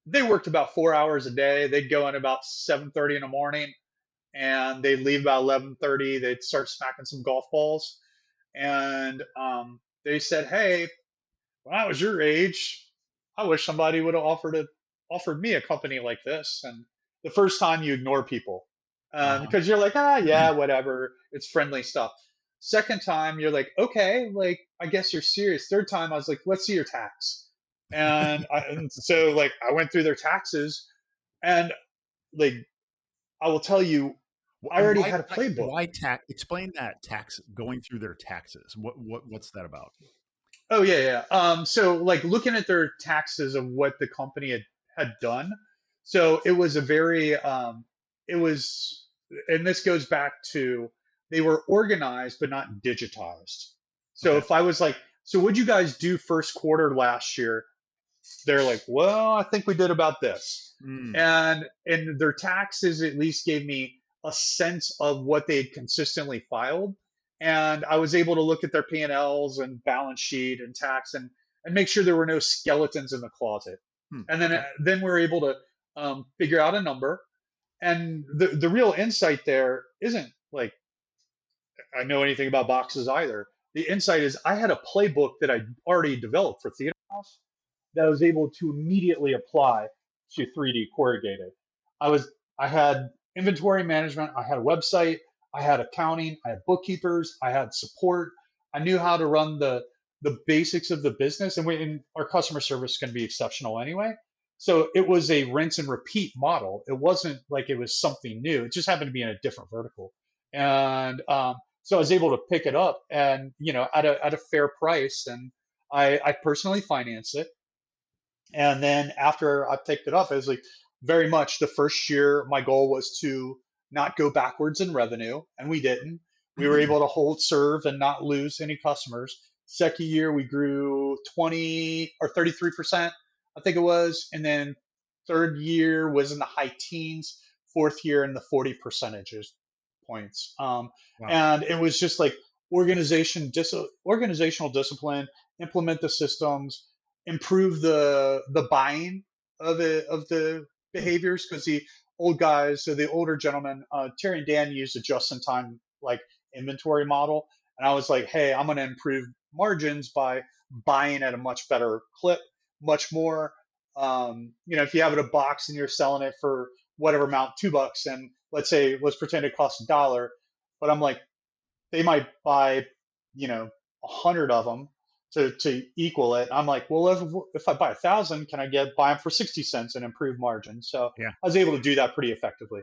They worked about 4 hours a day. They'd go in about 7:30 in the morning, and they'd leave about 11:30. They'd start smacking some golf balls, and they said, "Hey, when I was your age, I wish somebody would have offered me a company like this." And the first time you ignore people because you're like, yeah, whatever, it's friendly stuff. Second time you're like, okay, like I guess you're serious. Third time I was like, let's see your tax. And so like I went through their taxes, and like I will tell you, I already had a playbook. Why tax? Explain that tax, going through their taxes. What's that about? Oh yeah. So like looking at their taxes of what the company had done. So it was a very and this goes back to, they were organized but not digitized. So Okay. if I was like, so what'd you guys do first quarter last year? They're like, well, I think we did about this. And their taxes at least gave me a sense of what they had consistently filed. And I was able to look at their P&Ls and balance sheet and tax and make sure there were no skeletons in the closet. And then we're able to figure out a number. And the real insight there isn't like I know anything about boxes either. The insight is I had a playbook that I already developed for Theater House that I was able to immediately apply to 3D corrugated. I had inventory management, I had a website, I had accounting, I had bookkeepers, I had support. I knew how to run the basics of the business, and our customer service is going to be exceptional anyway. So it was a rinse and repeat model. It wasn't like it was something new. It just happened to be in a different vertical. And so I was able to pick it up and, at a fair price. And I personally financed it. And then after I picked it up, it was like very much the first year, my goal was to not go backwards in revenue, and we didn't. We were able to hold serve and not lose any customers. Second year, we grew 20 or 33%, I think it was. And then third year was in the high teens, fourth year in the 40 percentages points. Wow. And it was just like organizational discipline, implement the systems, improve the buying of the behaviors, because the old guys, so the older gentlemen, Terry and Dan used a just-in-time like inventory model, and I was like, hey, I'm going to improve margins by buying at a much better clip, much more. If you have it a box and you're selling it for whatever amount, $2, and let's pretend it costs $1, but I'm like, they might buy, 100 of them to equal it. I'm like, well, if I buy 1,000, can I buy them for 60 cents and improve margin? So Yeah. I was able to do that pretty effectively.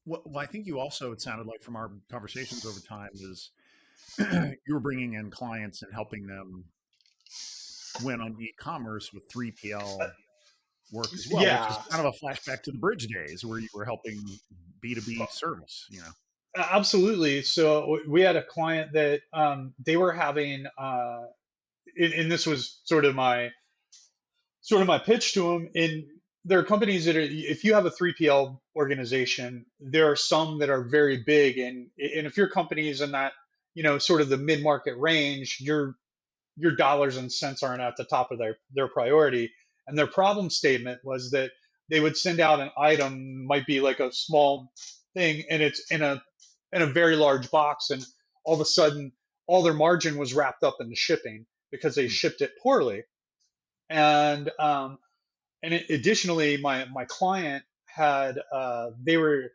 Well, I think you also, it sounded like from our conversations over time, is you were bringing in clients and helping them win on e-commerce with 3PL work as well, which is Yeah, kind of a flashback to the bridge days where you were helping B2B service, you know? absolutely. So we had a client that they were having, and this was sort of my pitch to them. In there are companies that are, if you have a 3PL organization, there are some that are very big, and if your company is in that, sort of the mid market range, your dollars and cents aren't at the top of their priority. And their problem statement was that they would send out an item, might be like a small thing, and it's in a very large box, and all of a sudden all their margin was wrapped up in the shipping because they Mm. shipped it poorly. And additionally, my client had, they were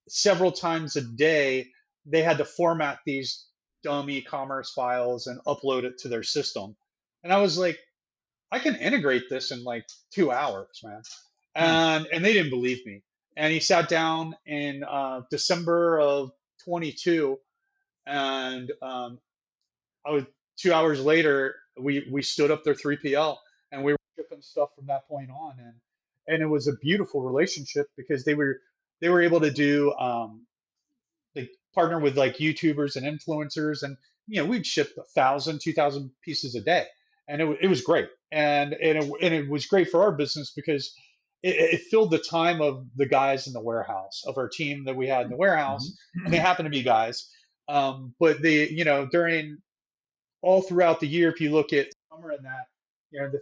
several times a day, they had to format these dumb e-commerce files and upload it to their system. And I was like, I can integrate this in like 2 hours, man. Hmm. And they didn't believe me. And he sat down in December of 22, and I was 2 hours later, we stood up their 3PL, and we were shipping stuff from that point on. And it was a beautiful relationship because they were able to do, they partner with like YouTubers and influencers, and we'd ship 1,000, 2,000 pieces a day, and it was great, and it was great for our business because it filled the time of the guys in the warehouse, of our team that we had in the warehouse, and they Hmm. happened to be guys, but during all throughout the year, if you look at summer and that, the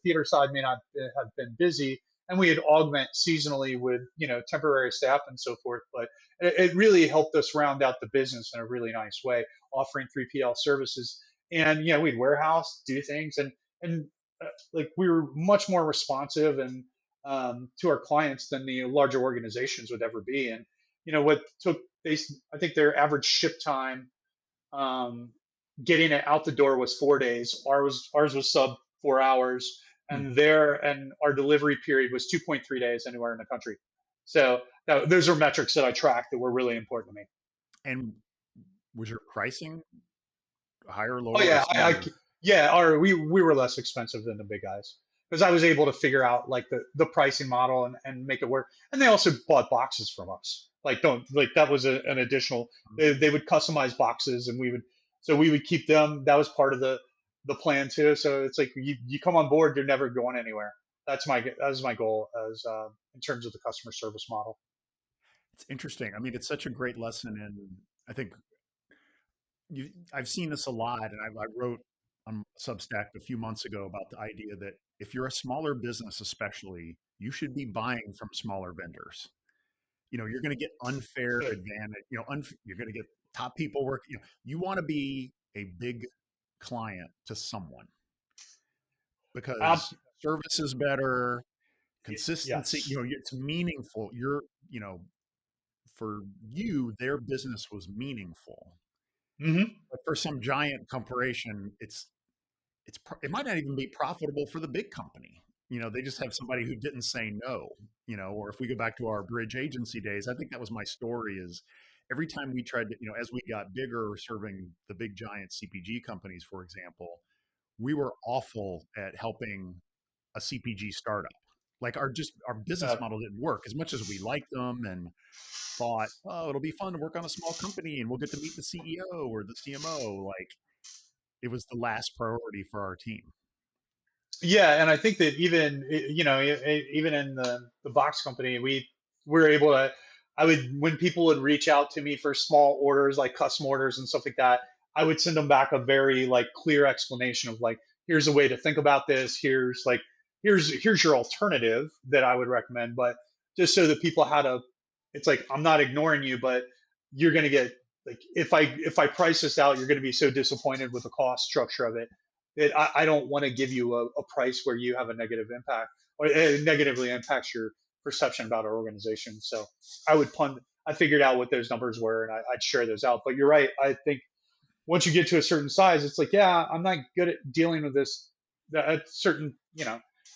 theater side may not have been busy, and we had augment seasonally with temporary staff and so forth. But it really helped us round out the business in a really nice way, offering 3PL services, and we'd warehouse, do things, and like we were much more responsive and to our clients than the larger organizations would ever be. And what took they I think their average ship time, um, getting it out the door was 4 days. Ours was sub 4 hours, and our delivery period was 2.3 days anywhere in the country. So those are metrics that I track that were really important to me. And was your pricing higher, Oh lower, or yeah, similar? yeah. We were less expensive than the big guys because I was able to figure out like the pricing model and make it work. And they also bought boxes from us. Like don't like that was an additional. They would customize boxes, and we would keep them. That was part of the plan too. So it's like you come on board, you're never going anywhere. That was my goal as in terms of the customer service model. It's interesting. I mean, it's such a great lesson. And I think I've seen this a lot. And I wrote on Substack a few months ago about the idea that if you're a smaller business, especially, you should be buying from smaller vendors. You're going to get unfair Good. advantage. You're going to get top people work. You want to be a big client to someone Ab- because service is better, consistency. yes. It's meaningful. For you, their business was meaningful. Hmm. But for some giant corporation, it might not even be profitable for the big company. They just have somebody who didn't say no. Or if we go back to our bridge agency days, I think that was my story. Is every time we tried to, as we got bigger, serving the big giant CPG companies, for example, we were awful at helping a CPG startup. Like our business Uh, model didn't work as much as we liked them and thought, oh, it'll be fun to work on a small company and we'll get to meet the CEO or the CMO. Like it was the last priority for our team. Yeah, and I think that even in the box company, we were able to. I would when people would reach out to me for small orders, like custom orders and stuff like that, I would send them back a very like clear explanation of like, here's a way to think about this. Here's your alternative that I would recommend, but just so that people had a. It's like I'm not ignoring you, but you're going to get like if I price this out, you're going to be so disappointed with the cost structure of it I don't want to give you a price where you have a negative impact or it negatively impacts your perception about our organization. So I figured out what those numbers were and I'd share those out. But you're right. I think once you get to a certain size, it's like, yeah, I'm not good at dealing with this. A certain,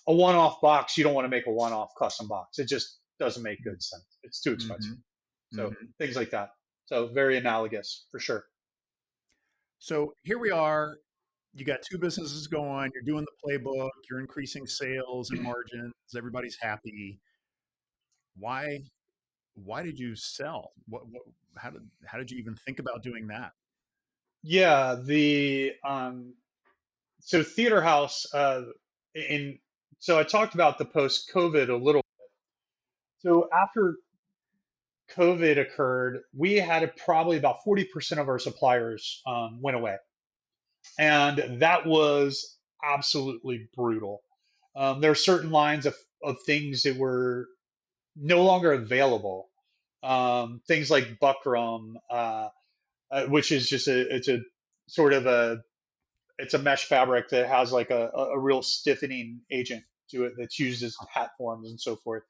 a one-off box, you don't want to make a one-off custom box. It just doesn't make good sense. It's too expensive. Mm-hmm. So Mm-hmm. things like that. So very analogous for sure. So here we are. You got two businesses going. You're doing the playbook. You're increasing sales and margins. Everybody's happy. Why? Why did you sell? How did you even think about doing that? Yeah, so theater house in so I talked about the post COVID a little. So after COVID occurred, we had probably about 40% of our suppliers went away, and that was absolutely brutal. There are certain lines of things that were no longer available. Things like buckram, which is just it's a sort of it's a mesh fabric that has like a real stiffening agent to it that's used as hat forms and so forth.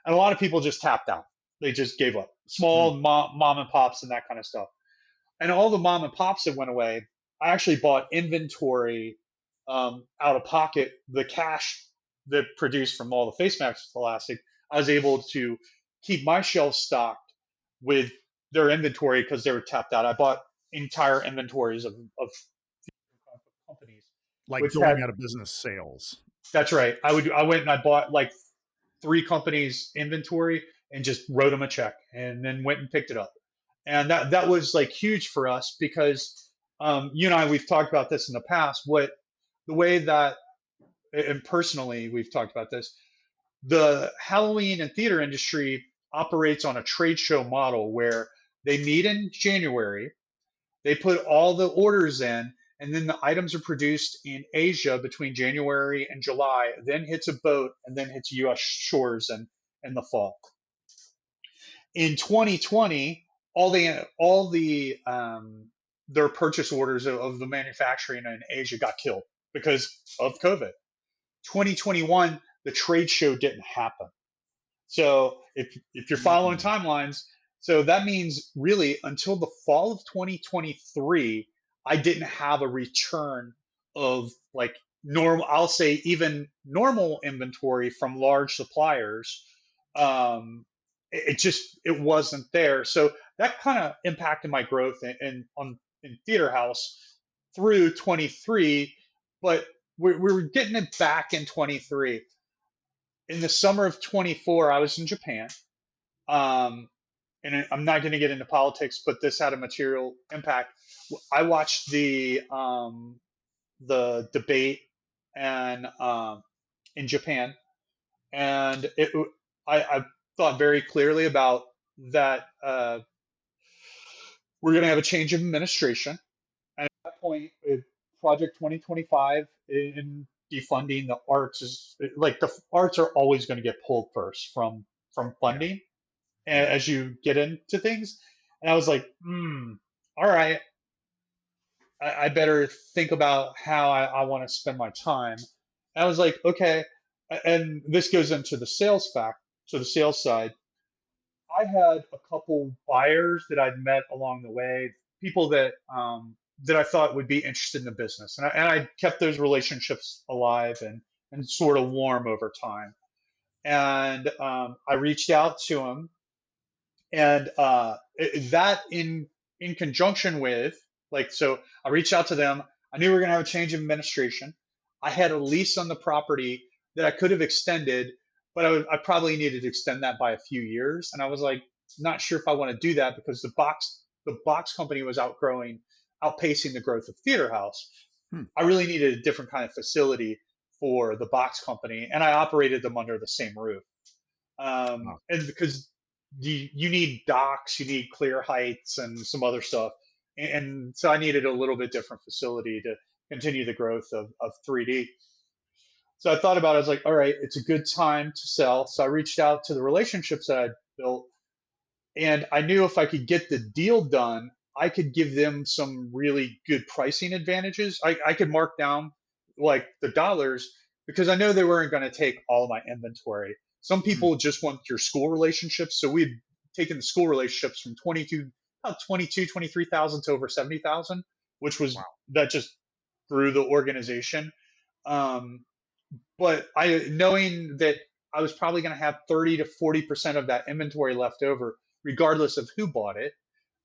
And a lot of people just tapped out. They just gave up. Hmm. Small mom and pops and that kind of stuff. And all the mom and pops that went away, I actually bought inventory out of pocket. The cash that produced from all the face masks elastic, I was able to keep my shelves stocked with their inventory because they were tapped out. I bought entire inventories of companies, Like which going had out of business sales. that's right. I went and I bought like three companies inventory and just wrote them a check and then went and picked it up. And that was like huge for us because you and I we've talked about this in the past. What the way that and personally we've talked about this. The Halloween and theater industry operates on a trade show model where they meet in January. They put all the orders in, and then the items are produced in Asia between January and July, then hits a boat, and then hits U.S. shores in the fall. In 2020, all the their purchase orders of the manufacturing in Asia got killed because of COVID. 2021, the trade show didn't happen. So if you're following Mm. timelines, so that means really until the fall of 2023, I didn't have a return of like normal, I'll say even normal inventory from large suppliers. It just it wasn't there. So that kind of impacted my growth in theater house through 23, but we're getting it back in 23. In the summer of 24, I was in Japan. Um, and I'm not going to get into politics, but this had a material impact. I watched the debate and in Japan, and I thought very clearly about that. We're going to have a change of administration, and at that point, Project 2025 in defunding the arts is like the arts are always going to get pulled first from Yeah. funding Yeah. as you get into things. And I was like, all right, I better think about how I want to spend my time. And I was like, okay. And this goes into the sales fact. So the sales side, I had a couple buyers that I'd met along the way, people that that I thought would be interested in the business, and I kept those relationships alive and sort of warm over time. And I reached out to them, and that in conjunction with, like, so I reached out to them. I knew we were going to have a change of administration. I had a lease on the property that I could have extended, but I probably needed to extend that by a few years, and I was like, not sure if I want to do that because the box company was outpacing the growth of Theater House. Hmm. I really needed a different kind of facility for the box company, and I operated them under the same roof. Wow. And because you need docks, you need clear heights, and some other stuff, and so I needed a little bit different facility to continue the growth of 3D. So I thought about it. I was like, all right, it's a good time to sell. So I reached out to the relationships that I'd built, and I knew if I could get the deal done, I could give them some really good pricing advantages. I could mark down like the dollars because I know they weren't going to take all of my inventory. Some Hmm. people just want your school relationships. So we'd taken the school relationships from 23,000 to over 70,000, which was Wow. that just grew the organization. Um, but I knowing that I was probably going to have 30 to 40% of that inventory left over, regardless of who bought it.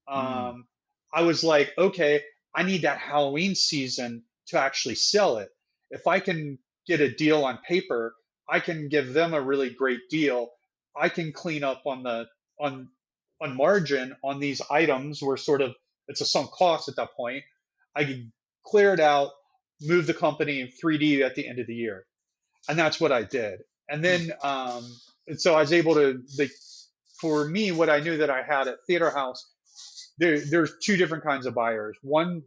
Hmm. um, I was like, okay, I need that Halloween season to actually sell it. If I can get a deal on paper, I can give them a really great deal. I can clean up on on margin on these items where sort of it's a sunk cost at that point. I can clear it out, move the company in 3D at the end of the year, and that's what I did. And Hmm. then and so I was able to like for me what I knew that I had at Theater House there's two different kinds of buyers. One,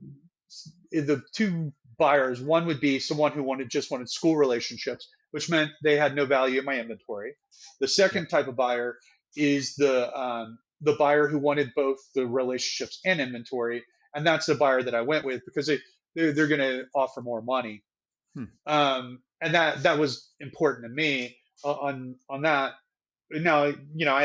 the two buyers, one would be someone who wanted school relationships, which meant they had no value in my inventory. The Yep. second type of buyer is the buyer who wanted both the relationships and inventory, and that's the buyer that I went with because they're going to offer more money. Hmm. And that was important to me on that. Now, I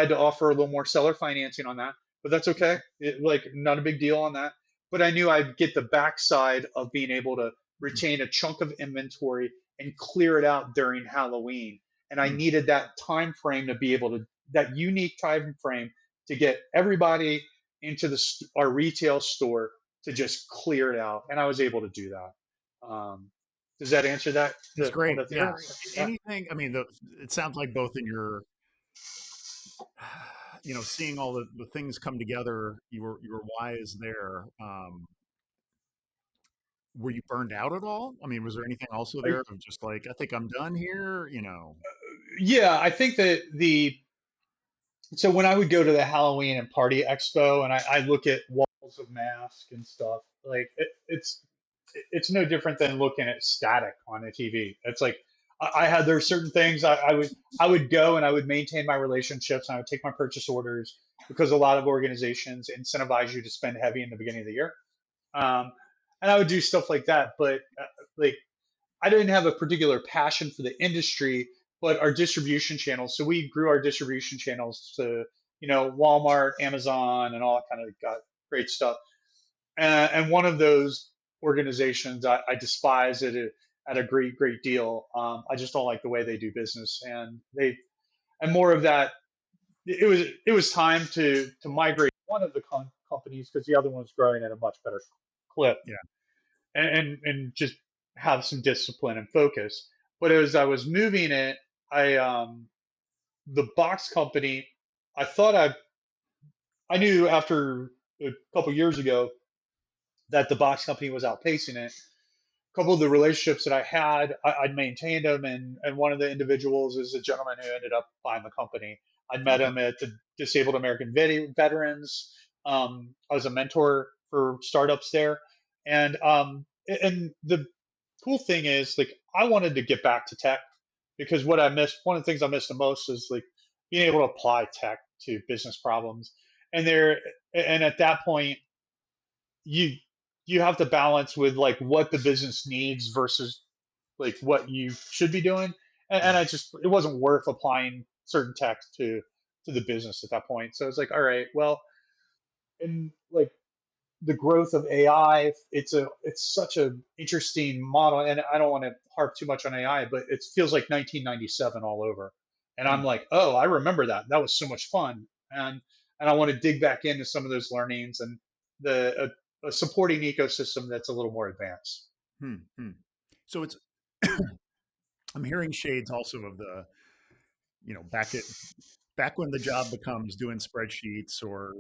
had to offer a little more seller financing on that, but that's okay. Like not a big deal on that. But I knew I'd get the backside of being able to Hmm. retain a chunk of inventory and clear it out during Halloween. And I Hmm. needed that time frame to be able to that unique time frame to get everybody into our retail store to just clear it out. And I was able to do that. Does that answer that That's on great. the Yeah. theater? Yeah. Anything, I mean, it sounds like both in your, seeing all the things come together, you were wise there. Were you burned out at all? I mean, was there anything also there of just like, I think I'm done here, Yeah, I think that so when I would go to the Halloween and party expo and I look at walls of masks and stuff, like it's no different than looking at static on a TV. It's like I had there are certain things I would go and I would maintain my relationships and I would take my purchase orders because a lot of organizations incentivize you to spend heavy in the beginning of the year. Um, and I would do stuff like that, but like I didn't have a particular passion for the industry, but our distribution channels. So we grew our distribution channels to, Walmart, Amazon, and all that kind of got great stuff. And one of those organizations I despise it at a great, great deal. I just don't like the way they do business, and more of that. It was time to migrate one of the companies because the other one was growing at a much better clip Yeah. and just have some discipline and focus. But as I was moving it, the box company, I thought I knew after a couple years ago that the box company was outpacing it. A couple of the relationships that I had, I'd maintained them, and one of the individuals is a gentleman who ended up buying the company. I met Okay. him at the Disabled American Veterans. I was a mentor for startups there, and the cool thing is like I wanted to get back to tech because what I missed, one of the things I missed the most is like being able to apply tech to business problems. And there, and at that point, you you have to balance with like what the business needs versus like what you should be doing. And Yeah. I just it wasn't worth applying certain tech to the business at that point. So it's like, all right, well, and like the growth of AI. It's such an interesting model, and I don't want to harp too much on AI, but it feels like 1997 all over. And I'm Hmm. like, oh, I remember that. That was so much fun, and I want to dig back into some of those learnings and the a supporting ecosystem that's a little more advanced. Hmm. Hmm. So it's I'm hearing shades also of the, back when the job becomes doing spreadsheets or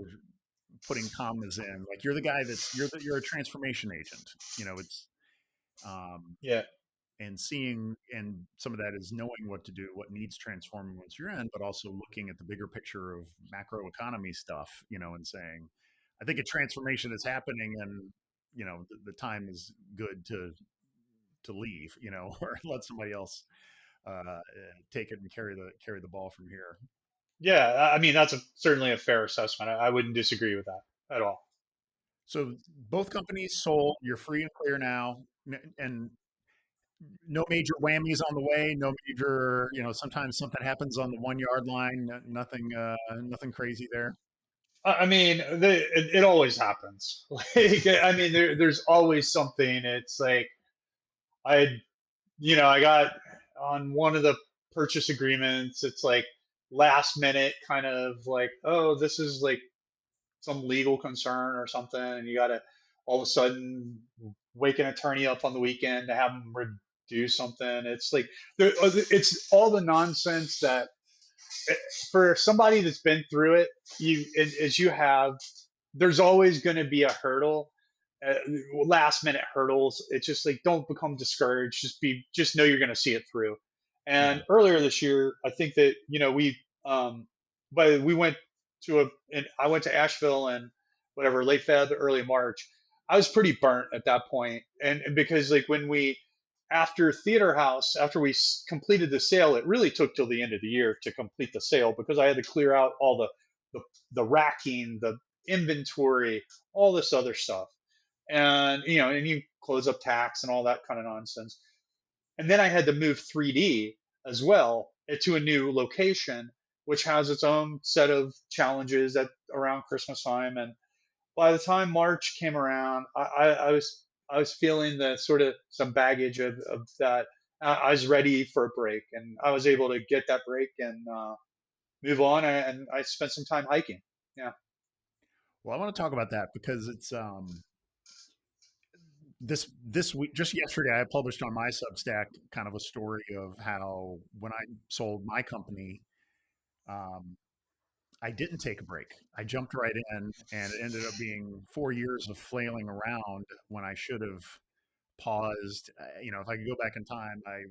putting commas in. Like you're the guy you're a transformation agent. It's um, Yeah, and seeing, and some of that is knowing what to do, what needs transforming once you're in, but also looking at the bigger picture of macroeconomy stuff. And saying, I think a transformation is happening, and the time is good to leave. Or let somebody else take it and carry the ball from here. yeah. I mean, that's certainly a fair assessment. I wouldn't disagree with that at all. So both companies sold. You're free and clear now, and no major whammies on the way. No major, sometimes something happens on the 1 yard line. Nothing crazy there. I mean, it always happens. Like, I mean, there's always something. It's like I, I got on one of the purchase agreements. It's like last minute, kind of like, oh, this is like some legal concern or something, and you got to all of a sudden wake an attorney up on the weekend to have them redo something. It's like it's all the nonsense that for somebody that's been through it, as you have, there's always going to be a hurdle, uh, last minute hurdles. It's just like, don't become discouraged. Just know you're going to see it through. Yeah. And earlier this year, I think that but we went and I went to Asheville and whatever, late Feb, early March. I was pretty burnt at that point, and because like when we after Theater House, after we completed the sale, it really took till the end of the year to complete the sale because I had to clear out all the racking, the inventory, all this other stuff, and and you close up tax and all that kind of nonsense. And then I had to move 3D as well to a new location, which has its own set of challenges at around Christmas time. And by the time March came around, I was feeling the sort of some baggage of that. I was ready for a break, and I was able to get that break and move on. And I spent some time hiking. Yeah. Well, I want to talk about that because it's this week, just yesterday, I published on my Substack kind of a story of how when I sold my company, um, I didn't take a break. I jumped right in, and it ended up being 4 years of flailing around when I should have paused. If I could go back in time, I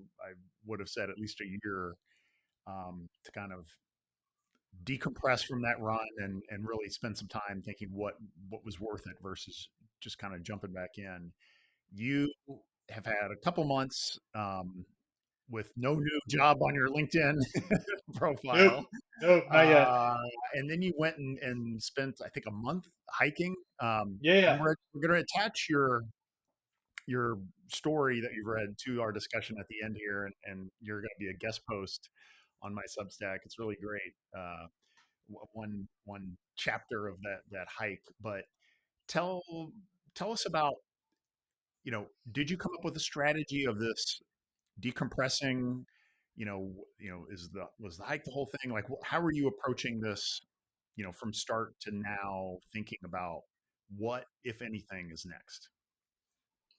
would have said at least a year, to kind of decompress from that run and really spend some time thinking what was worth it versus just kind of jumping back in. You have had a couple months, with no new job on your LinkedIn Nope. profile. Nope. Not yet. Uh, and then you went and spent, I think, a month hiking. Yeah. Yeah. We're going to attach your story that you've read to our discussion at the end here, and you're going to be a guest post on my Substack. It's really great. One chapter of that hike, but tell tell us about, did you come up with a strategy of this decompressing? Was the hike the whole thing? Like, how are you approaching this? From start to now, thinking about what, if anything, is next.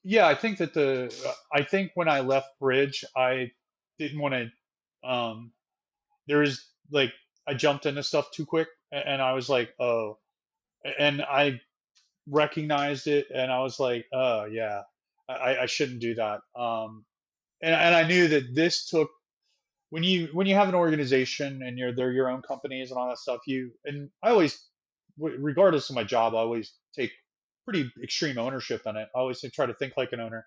Yeah. I think when I left Bridge, I didn't want to. There was like I jumped into stuff too quick, and I was like, oh, and I recognized it, and I was like, oh yeah, I shouldn't do that. And I knew that this took when you have an organization and they're your own companies and all that stuff. And I always, regardless of my job, I always take pretty extreme ownership in it. I always try to think like an owner.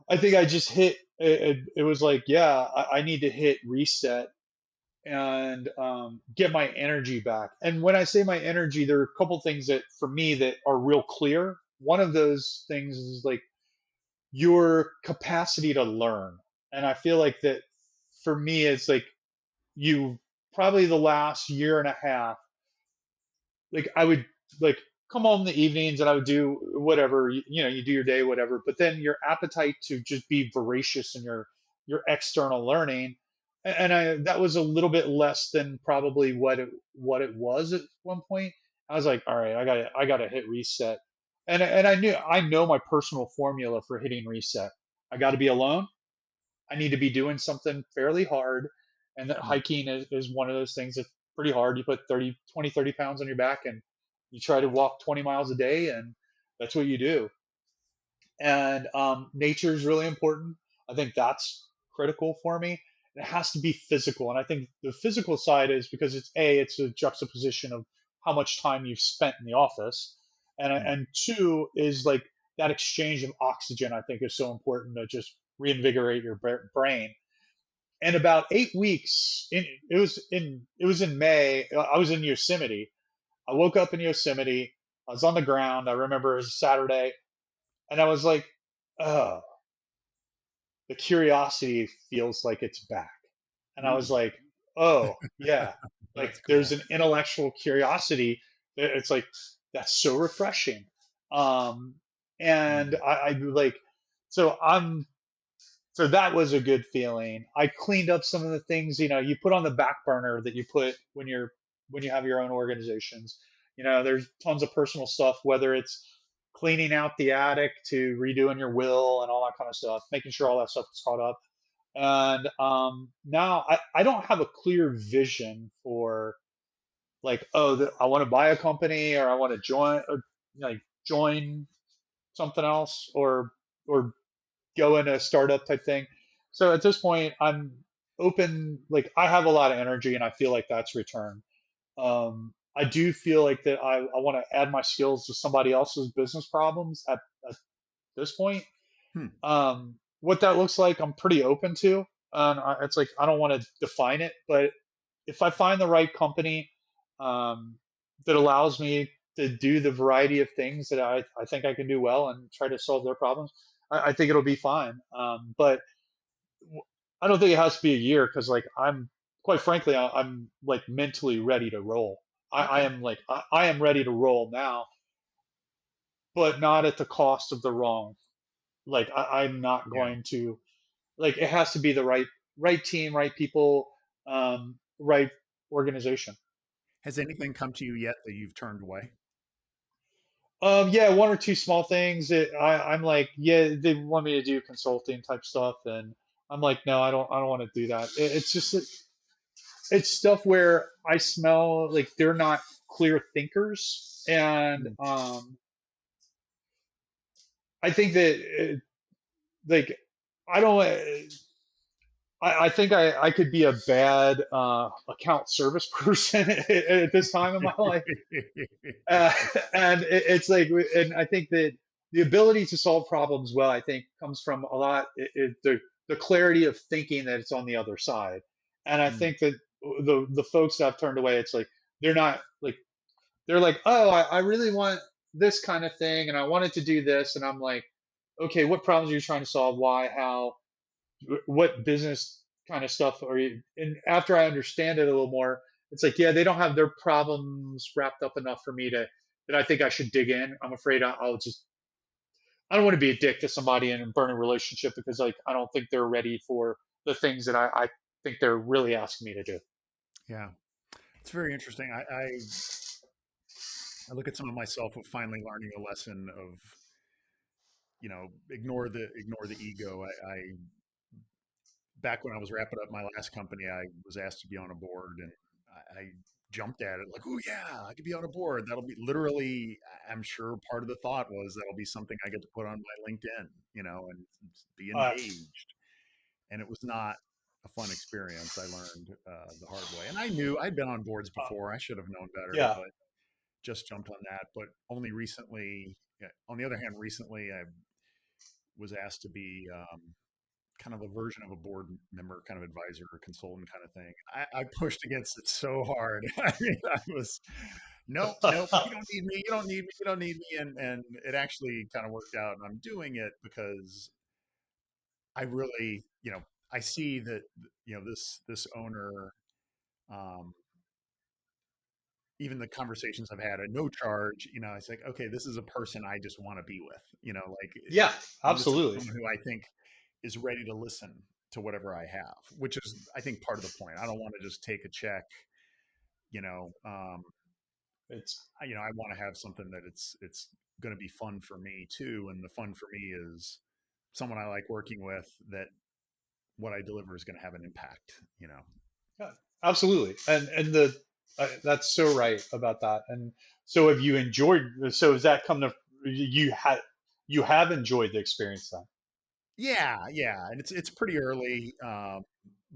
I think I just hit it was like, yeah, I need to hit reset and get my energy back. And when I say my energy, there are a couple things that for me that are real clear. One of those things is like your capacity to learn. And I feel like that for me, it's like you probably the last year and a half, like I would like come home in the evenings and I would do whatever, you do your day, whatever. But then your appetite to just be voracious in your external learning, and that was a little bit less than probably what it was at one point. I was like, all right, I gotta hit reset, and I know my personal formula for hitting reset. I got to be alone. I need to be doing something fairly hard. And that Hmm. hiking is one of those things that's pretty hard. You put 30 pounds on your back and you try to walk 20 miles a day, and that's what you do. And nature is really important. I think that's critical for me. It has to be physical. And I think the physical side is because it's a juxtaposition of how much time you've spent in the office. And, Hmm. and two is like that exchange of oxygen, I think is so important to just reinvigorate your brain. And about 8 weeks it was in May. I was in Yosemite. I woke up in Yosemite. I was on the ground. I remember it was a Saturday, and I was like, "Oh, the curiosity feels like it's back." And I was Ooh, like, "Oh, yeah." Like that's there's cool. an intellectual curiosity. It's like that's so refreshing. Um, and Hmm. I like so I'm so that was a good feeling. I cleaned up some of the things, you put on the back burner that you put when you have your own organizations. There's tons of personal stuff, whether it's cleaning out the attic to redoing your will and all that kind of stuff, making sure all that stuff is caught up. And now I don't have a clear vision for like, oh, I want to buy a company or I want to join something else or go in a startup type thing. So at this point, I'm open. Like I have a lot of energy, and I feel like that's returned. I do feel like that I want to add my skills to somebody else's business problems at this point. Hmm. What that looks like, I'm pretty open to. It's like I don't want to define it, but if I find the right company that allows me to do the variety of things that I think I can do well and try to solve their problems, I think it'll be fine. But I don't think it has to be a year because, like, I'm quite frankly, I'm like mentally ready to roll. I Okay. am like, I am ready to roll now, but not at the cost of the wrong. Like, I'm not Yeah. going to, like, it has to be the right team, right people, right organization. Has anything come to you yet that you've turned away? Yeah, one or two small things. I'm like, yeah, they want me to do consulting type stuff, and I'm like, no, I don't want to do that. It's just it's stuff where I smell like they're not clear thinkers, and Hmm. I think that like I don't. I think I could be a bad account service person at this time in my life. Uh, and it's like, and I think that the ability to solve problems well, I think, comes from a lot the clarity of thinking that it's on the other side. And I Hmm. think that the folks that I've turned away, it's like they're not like they're like, oh, I really want this kind of thing, and I wanted to do this, and I'm like, okay, what problems are you trying to solve? Why? How? What business kind of stuff are you? And after I understand it a little more, it's like, yeah, they don't have their problems wrapped up enough for me to that I think I should dig in. I'm afraid I'll just I don't want to be a dick to somebody and burn a relationship because like I don't think they're ready for the things that I think they're really asking me to do. Yeah. It's very interesting. I look at some of myself of finally learning a lesson of, ignore the ego. I back when I was wrapping up my last company, I was asked to be on a board, and I jumped at it like, oh yeah, I could be on a board. That'll be literally. I'm sure part of the thought was that'll be something I get to put on my LinkedIn, and be Uh, engaged. And it was not a fun experience. I learned the hard way, and I knew I'd been on boards uh, before. I should have known better, yeah. but just jumped on that. But only recently. Yeah, on the other hand, recently I was asked to be kind of a version of a board member, kind of advisor or consultant kind of thing. I pushed against it so hard. I mean, I was, nope, nope, you don't need me, you don't need me, you don't need me. And it actually kind of worked out. And I'm doing it because I really, I see that, this owner, um, even the conversations I've had at no charge, it's like, okay, this is a person I just want to be with, like Yeah, this is absolutely. someone who I think is ready to listen to whatever I have, which is, I think, part of the point. I don't want to just take a check, you know, um, It's I want to have something that it's going to be fun for me too. And the fun for me is someone I like working with, that what I deliver is going to have an impact. Yeah, absolutely, and the that's so right about that. And so, have you enjoyed? So, has that come to you have enjoyed the experience then? Yeah, yeah, and it's pretty early,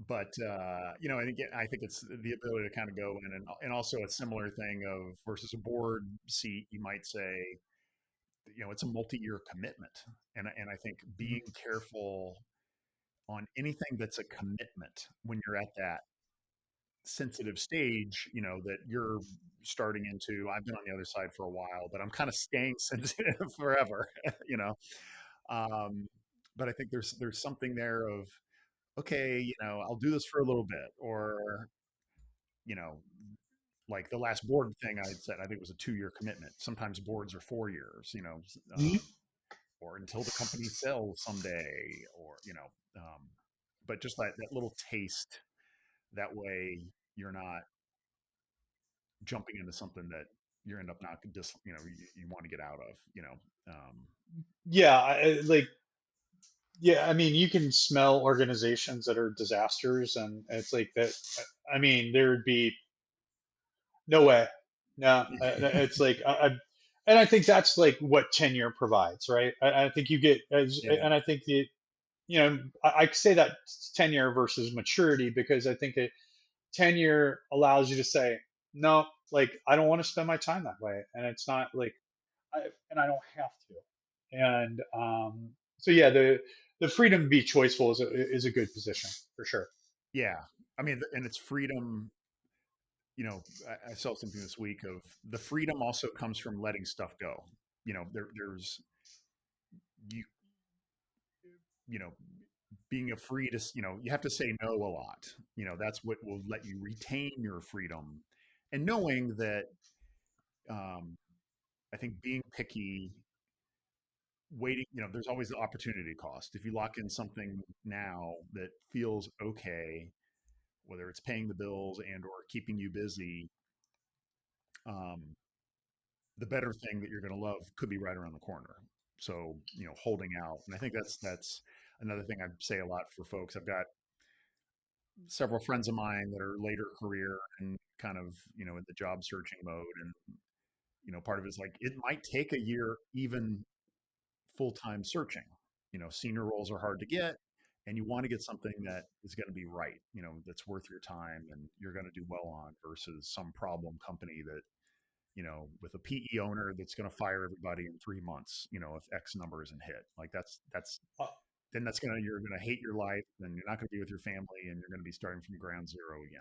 but and again, I think it's the ability to kind of go in, and also a similar thing of versus a board seat, you might say, it's a multi-year commitment, and I think Mhm. being careful on anything that's a commitment when you're at that sensitive stage, that you're starting into. I've been on the other side for a while, but I'm kind of staying sensitive forever, you know. Um, but I think there's something there of, okay, I'll do this for a little bit, or you know, like the last board thing I had said, I think it was a 2-year commitment. Sometimes boards are 4 years, Mhm. or until the company sells someday, or but just that little taste. That way, you're not jumping into something that you end up not just you want to get out of. Yeah, like yeah. I mean, you can smell organizations that are disasters, and it's like that. I mean, there would be no way. No, it's like and I think that's like what tenure provides, right? I think you get, Yeah, and I think the I say that tenure versus maturity because I think that tenure allows you to say no, like I don't want to spend my time that way, and it's not like and I don't have to, and so yeah, the freedom to be choiceful is a good position for sure. yeah. I mean, and it's freedom. I saw something this week of the freedom also comes from letting stuff go. There's you you know being a free to you have to say no a lot. That's what will let you retain your freedom, and knowing that, um, I think being picky, waiting, there's always the opportunity cost. If you lock in something now that feels okay, whether it's paying the bills and or keeping you busy, um, the better thing that you're going to love could be right around the corner. So, holding out. And I think that's another thing I say a lot for folks. I've got several friends of mine that are later career and kind of, in the job searching mode. And, part of it is like, it might take a year even full-time searching. Senior roles are hard to get, and you want to get something that is going to be right, that's worth your time and you're going to do well on, versus some problem company that, with a PE owner that's going to fire everybody in 3 months, if X number isn't hit. Like that's Uh, then you're gonna hate your life, and you're not going to be with your family, and you're going to be starting from ground zero again.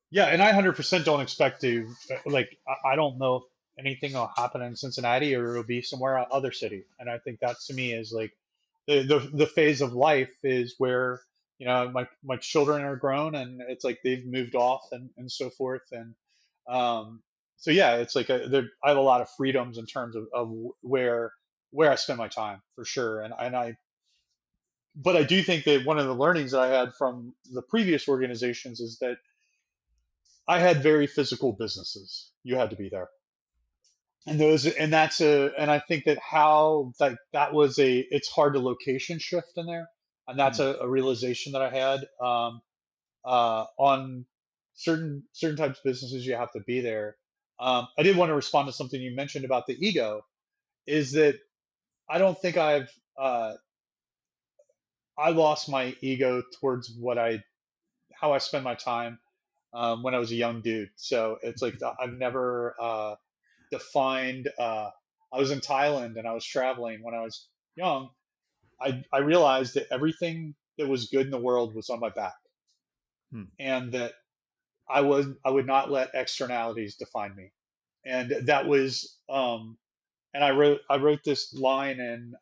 Yeah, and I 100% don't expect to like I don't know if anything will happen in Cincinnati or it'll be somewhere other city. And I think that to me is like the phase of life is where my children are grown and it's like they've moved off and so forth and um so yeah, it's like I have a lot of freedoms in terms of where I spend my time for sure. And I but I do think that one of the learnings that I had from the previous organizations is that I had very physical businesses. You had to be there. And those and that's a and I think that how like that was a it's hard to location shift in there. And that's Hmm. a realization that I had on certain types of businesses you have to be there. I did want to respond to something you mentioned about the ego, is that I don't think I lost my ego towards what I how I spend my time when I was a young dude. So it's like I've never defined. I was in Thailand and I was traveling when I was young. I realized that everything that was good in the world was on my back, Hmm. and that I would not let externalities define me. And that was and I wrote this line and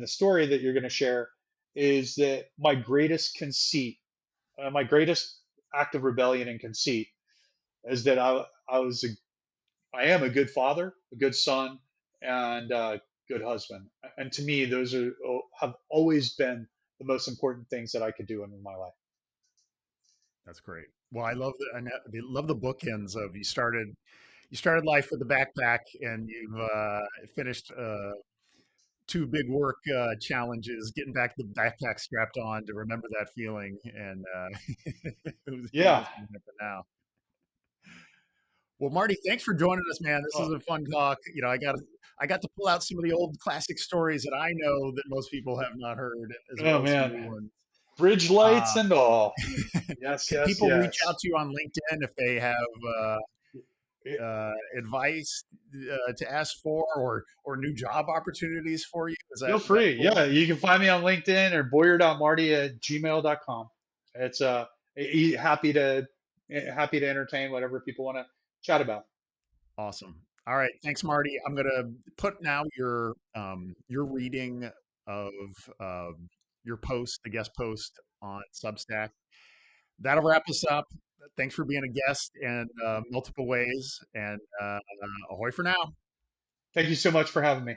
the story that you're going to share is that my greatest conceit, my greatest act of rebellion and conceit is that I am a good father, a good son, and a good husband. And to me, those are have always been the most important things that I could do in my life. That's great. Well, I love the bookends of you started life with a backpack and you've finished two big work challenges, getting back the backpack strapped on to remember that feeling, and you're Yeah. listening to it now. Well, Marty, thanks for joining us, man. This is Oh, a fun talk. I got to pull out some of the old classic stories that I know that most people have not heard, as oh well as some man, new ones. bridge Uh, lights and all. Yes, can yes, people reach out yes. to you on LinkedIn if they have advice to ask for, or new job opportunities for you? Feel Is that free. cool? Yeah, you can find me on LinkedIn or boyer.marty@gmail.com. It's happy to entertain whatever people want to chat about. Awesome. All right, thanks, Marty. I'm gonna put now your reading of your post, the guest post on Substack. That'll wrap us up. Thanks for being a guest in multiple ways, and ahoy for now. Thank you so much for having me.